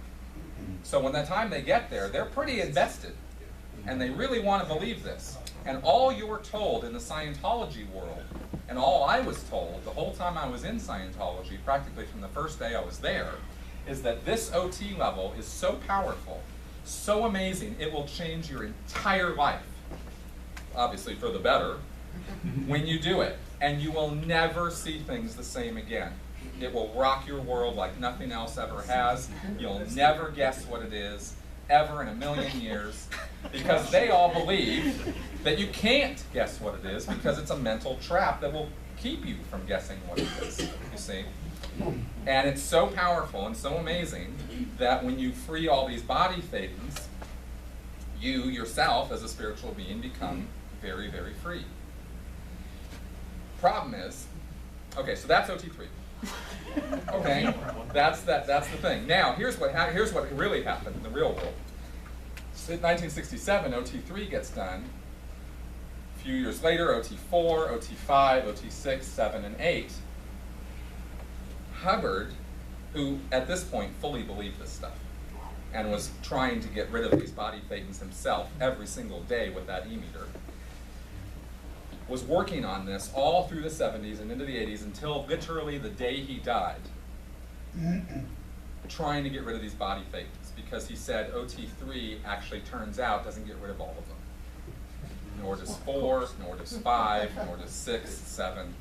So when the time they get there, they're pretty invested and they really want to believe this. And all you're told in the Scientology world, and all I was told the whole time I was in Scientology, practically from the first day I was there, is that this OT level is so powerful, so amazing, it will change your entire life. Obviously for the better, when you do it. And you will never see things the same again. It will rock your world like nothing else ever has. You'll never guess what it is, ever in a million years, because they all believe that you can't guess what it is because it's a mental trap that will keep you from guessing what it is, you see? And it's so powerful and so amazing that when you free all these body thetans, you yourself as a spiritual being become very, very free. Problem is, okay, so that's OT3. Okay, that's the thing. Now, here's what really happened in the real world. So in 1967, OT3 gets done. A few years later, OT4, OT5, OT6, 7, and 8. Hubbard, who at this point fully believed this stuff, and was trying to get rid of these body thetans himself every single day with that e-meter, was working on this all through the 70s and into the 80s until literally the day he died, trying to get rid of these body thetans, because he said OT3 actually turns out doesn't get rid of all of them. Nor does 4, nor does 5, nor does 6, 7,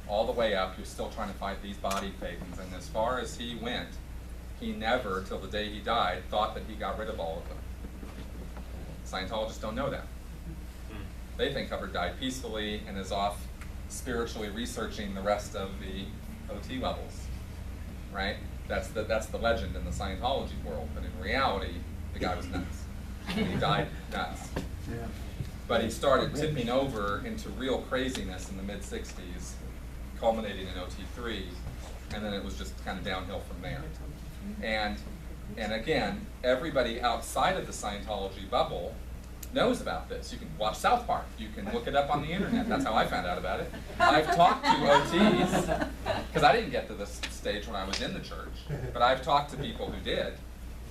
all the way up, you're still trying to fight these body thetans. And as far as he went, he never, till the day he died, thought that he got rid of all of them. Scientologists don't know that. They think Hubbard died peacefully and is off spiritually researching the rest of the OT levels, right? That's the legend in the Scientology world, but in reality, the guy was nuts. He died nuts. Yeah. But he started tipping over into real craziness in the mid-60s, culminating in OT3, and then it was just kind of downhill from there. And again, everybody outside of the Scientology bubble knows about this. You can watch South Park. You can look it up on the internet. That's how I found out about it. I've talked to OTs, because I didn't get to this stage when I was in the church, but I've talked to people who did,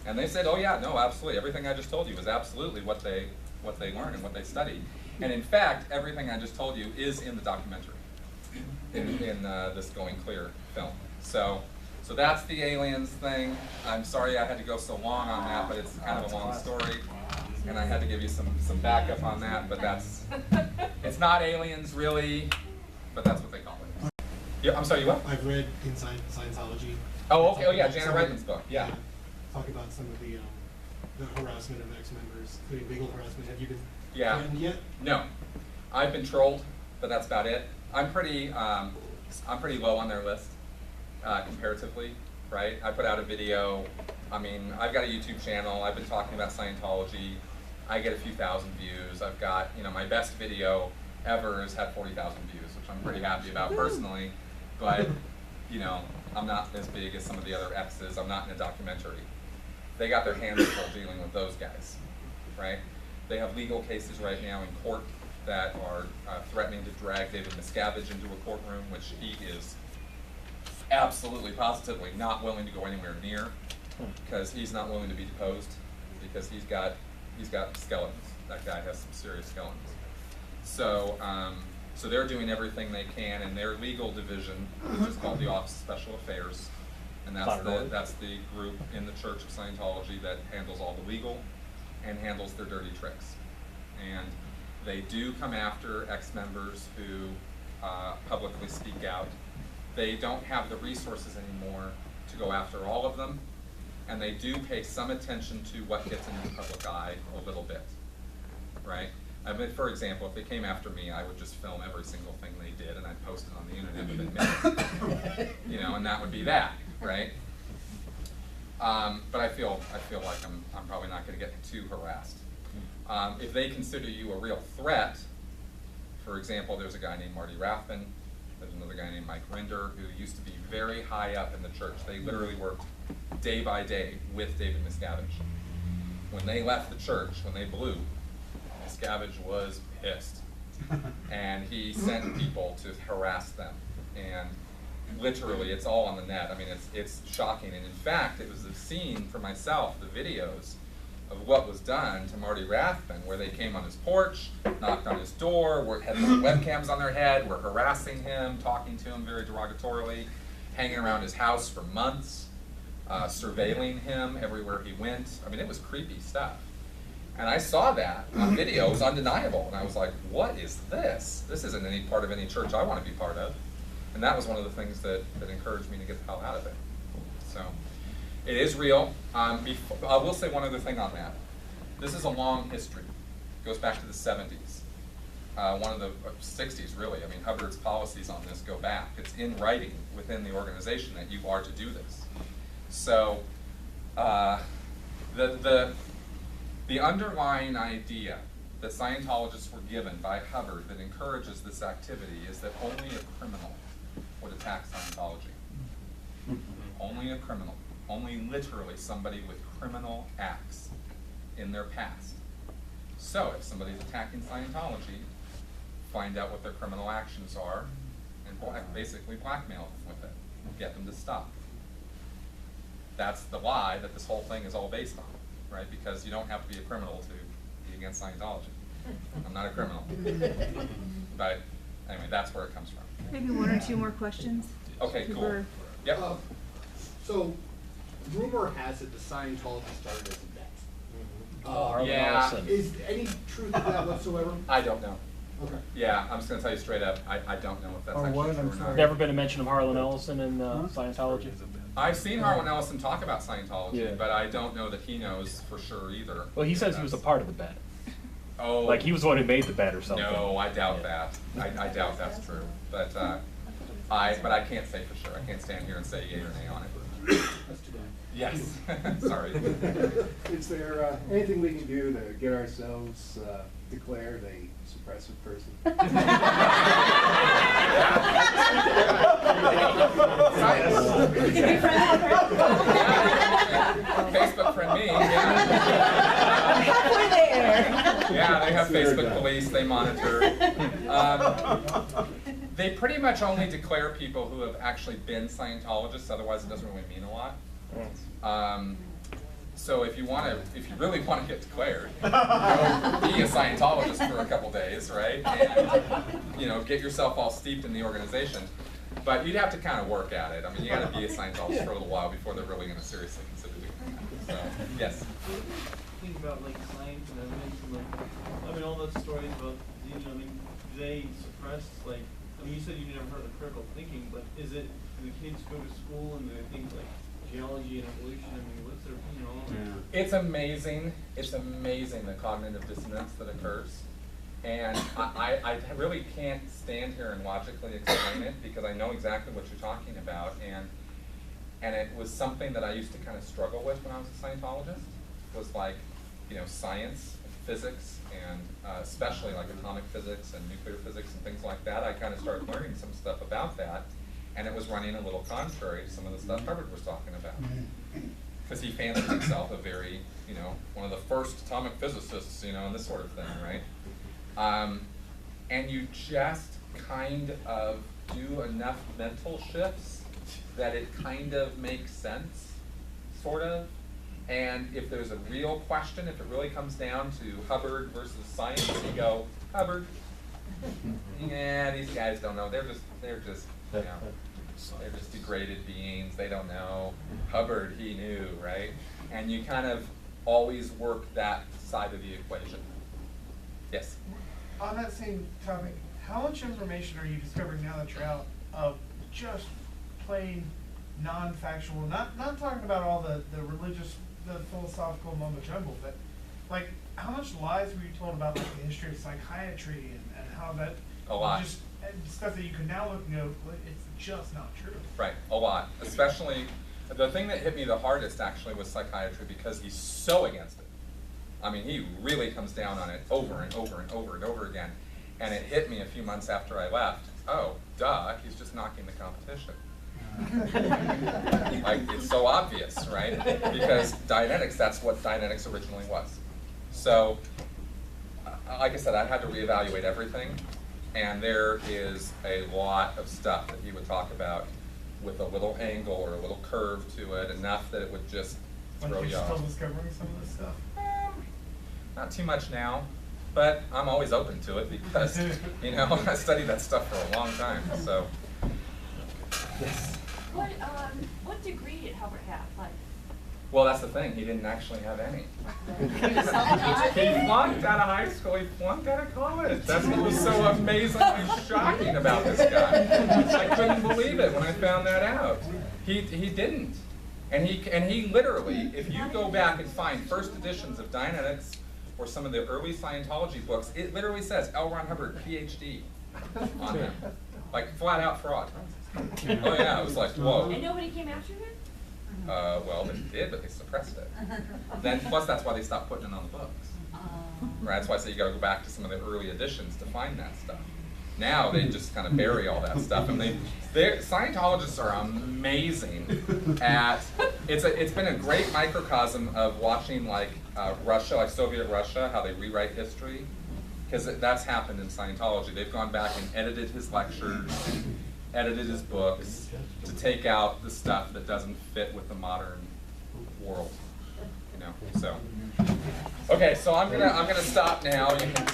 and they said, oh yeah, no, absolutely. Everything I just told you is absolutely what they learn and what they study. And in fact, everything I just told you is in the documentary, in this Going Clear film. So that's the aliens thing. I'm sorry I had to go so long on that, but it's kind of a long story. And I had to give you some backup on that, but it's not aliens really, but that's what they call it. Yeah, I'm sorry, you what? I've read Inside Scientology. Oh, okay, oh yeah, Janet Reitman's book, yeah. Talk about some of the harassment of ex-members, including legal harassment. Have you been threatened yet? No. I've been trolled, but that's about it. I'm pretty low on their list, comparatively, right? I put out a video. I mean, I've got a YouTube channel. I've been talking about Scientology. I get a few thousand views. I've got, my best video ever has had 40,000 views, which I'm pretty happy about personally. But, I'm not as big as some of the other exes. I'm not in a documentary. They got their hands full dealing with those guys, right? They have legal cases right now in court that are threatening to drag David Miscavige into a courtroom, which he is absolutely, positively not willing to go anywhere near, because he's not willing to be deposed, because he's got skeletons. That guy has some serious skeletons. So they're doing everything they can in their legal division, which is called the Office of Special Affairs, and that's the group in the Church of Scientology that handles all the legal and handles their dirty tricks. And they do come after ex-members who publicly speak out. They don't have the resources anymore to go after all of them, and they do pay some attention to what gets into the public eye a little bit, right? I mean, for example, if they came after me, I would just film every single thing they did, and I'd post it on the internet within minutes, and that would be that, right? But I feel like I'm probably not going to get too harassed. If they consider you a real threat, for example, there's a guy named Marty Rathman, there's another guy named Mike Rinder, who used to be very high up in the church. They literally worked day by day with David Miscavige. When they left the church, when they blew, Miscavige was pissed. And he sent people to harass them. And literally, it's all on the net. I mean, it's shocking. And in fact, it was a scene for myself, the videos, of what was done to Marty Rathman, where they came on his porch, knocked on his door, had little webcams on their head, were harassing him, talking to him very derogatorily, hanging around his house for months, surveilling him everywhere he went. I mean, it was creepy stuff. And I saw that on video. It was undeniable. And I was like, what is this? This isn't any part of any church I want to be part of. And that was one of the things that encouraged me to get the hell out of it. So it is real. I will say one other thing on that. This is a long history. It goes back to the 70s. One of the 60s, really. I mean, Hubbard's policies on this go back. It's in writing within the organization that you are to do this. So the underlying idea that Scientologists were given by Hubbard that encourages this activity is that only a criminal would attack Scientology. Only a criminal. Only literally somebody with criminal acts in their past. So if somebody's attacking Scientology, find out what their criminal actions are and basically blackmail them with it. Get them to stop. That's the lie that this whole thing is all based on, right? Because you don't have to be a criminal to be against Scientology. I'm not a criminal. But anyway, that's where it comes from. Maybe one or two more questions. Okay, cool. Yep. So, rumor has it the Scientology started as a bet. Yeah. Is any truth to that whatsoever? I don't know. Okay. Yeah, I'm just going to tell you straight up, I don't know if that's actually true or not. Never been a mention of Harlan Ellison in Scientology? I've seen Harlan Ellison talk about Scientology, but I don't know that he knows for sure either. Well, he says he was a part of the bet. Oh. Like he was the one who made the bet or something. No, I doubt that. I doubt that's true. But I can't say for sure. I can't stand here and say yay or nay on it. That's too bad. Yes. Sorry. Is there anything we can do to get ourselves declared a suppressive person? Science. me. Yeah. Halfway there. Yeah, they have Sooner Facebook done. police, they monitor. They pretty much only declare people who have actually been Scientologists, otherwise it doesn't really mean a lot. So if you really want to get declared, go be a Scientologist for a couple days, right? And get yourself all steeped in the organization. But you'd have to kind of work at it. I mean, you got to be a Scientologist for a little while before they're really going to seriously consider doing that. So, yes. Think about like science and evidence and like, I mean, all those stories about, I mean, do they suppress like, I mean, you said you never heard of critical thinking, but is it, do the kids go to school and they think like geology and evolution? I mean, what's their, It's amazing. It's amazing the cognitive dissonance that occurs. And I really can't stand here and logically explain it because I know exactly what you're talking about. And it was something that I used to kind of struggle with when I was a Scientologist, was like, science, physics, and especially like atomic physics and nuclear physics and things like that. I kind of started learning some stuff about that, and it was running a little contrary to some of the stuff Hubbard was talking about. Because he fancied himself a very, one of the first atomic physicists, and this sort of thing, right? And you just kind of do enough mental shifts that it kind of makes sense, sort of. And if there's a real question, if it really comes down to Hubbard versus science, you go, Hubbard. Yeah, these guys don't know. They're just degraded beings. They don't know. Hubbard, he knew, right? And you kind of always work that side of the equation. Yes? On that same topic, how much information are you discovering now that you're out of just plain non-factual, not talking about all the religious, the philosophical mumbo jumbo, but like how much lies were you told about like the history of psychiatry and how that A lot. just stuff that you can now look and go, well, it's just not true. Right, a lot. Especially, the thing that hit me the hardest actually was psychiatry because he's so against it. I mean, he really comes down on it over and over and over and over again. And it hit me a few months after I left. Oh, duh, he's just knocking the competition. Like, it's so obvious, right? Because Dianetics, that's what Dianetics originally was. So, like I said, I had to reevaluate everything. And there is a lot of stuff that he would talk about with a little angle or a little curve to it, enough that it would just throw Like you you're still off. discovering some of this stuff. Not too much now, but I'm always open to it because, I studied that stuff for a long time, so. Yes. What degree did Hubbard have? Like, Well, that's the thing, he didn't actually have any. He flunked out of high school, he flunked out of college. That's what was so amazingly shocking about this guy. I couldn't believe it when I found that out. He didn't. And he literally, if you go back and find first editions of Dianetics or some of the early Scientology books, it literally says L. Ron Hubbard, PhD, on them. Like, flat out fraud. Oh yeah, it was like, whoa. and nobody came after him? Well, they did, but they suppressed it. Then, plus that's why they stopped putting it on the books. Right, that's why I say you gotta go back to some of the early editions to find that stuff. Now they just kind of bury all that stuff, and Scientologists are amazing at, it's been a great microcosm of watching like Russia, like Soviet Russia, how they rewrite history, because that's happened in Scientology. They've gone back and edited his lectures, edited his books, to take out the stuff that doesn't fit with the modern world, so. Okay, so I'm gonna stop now. You can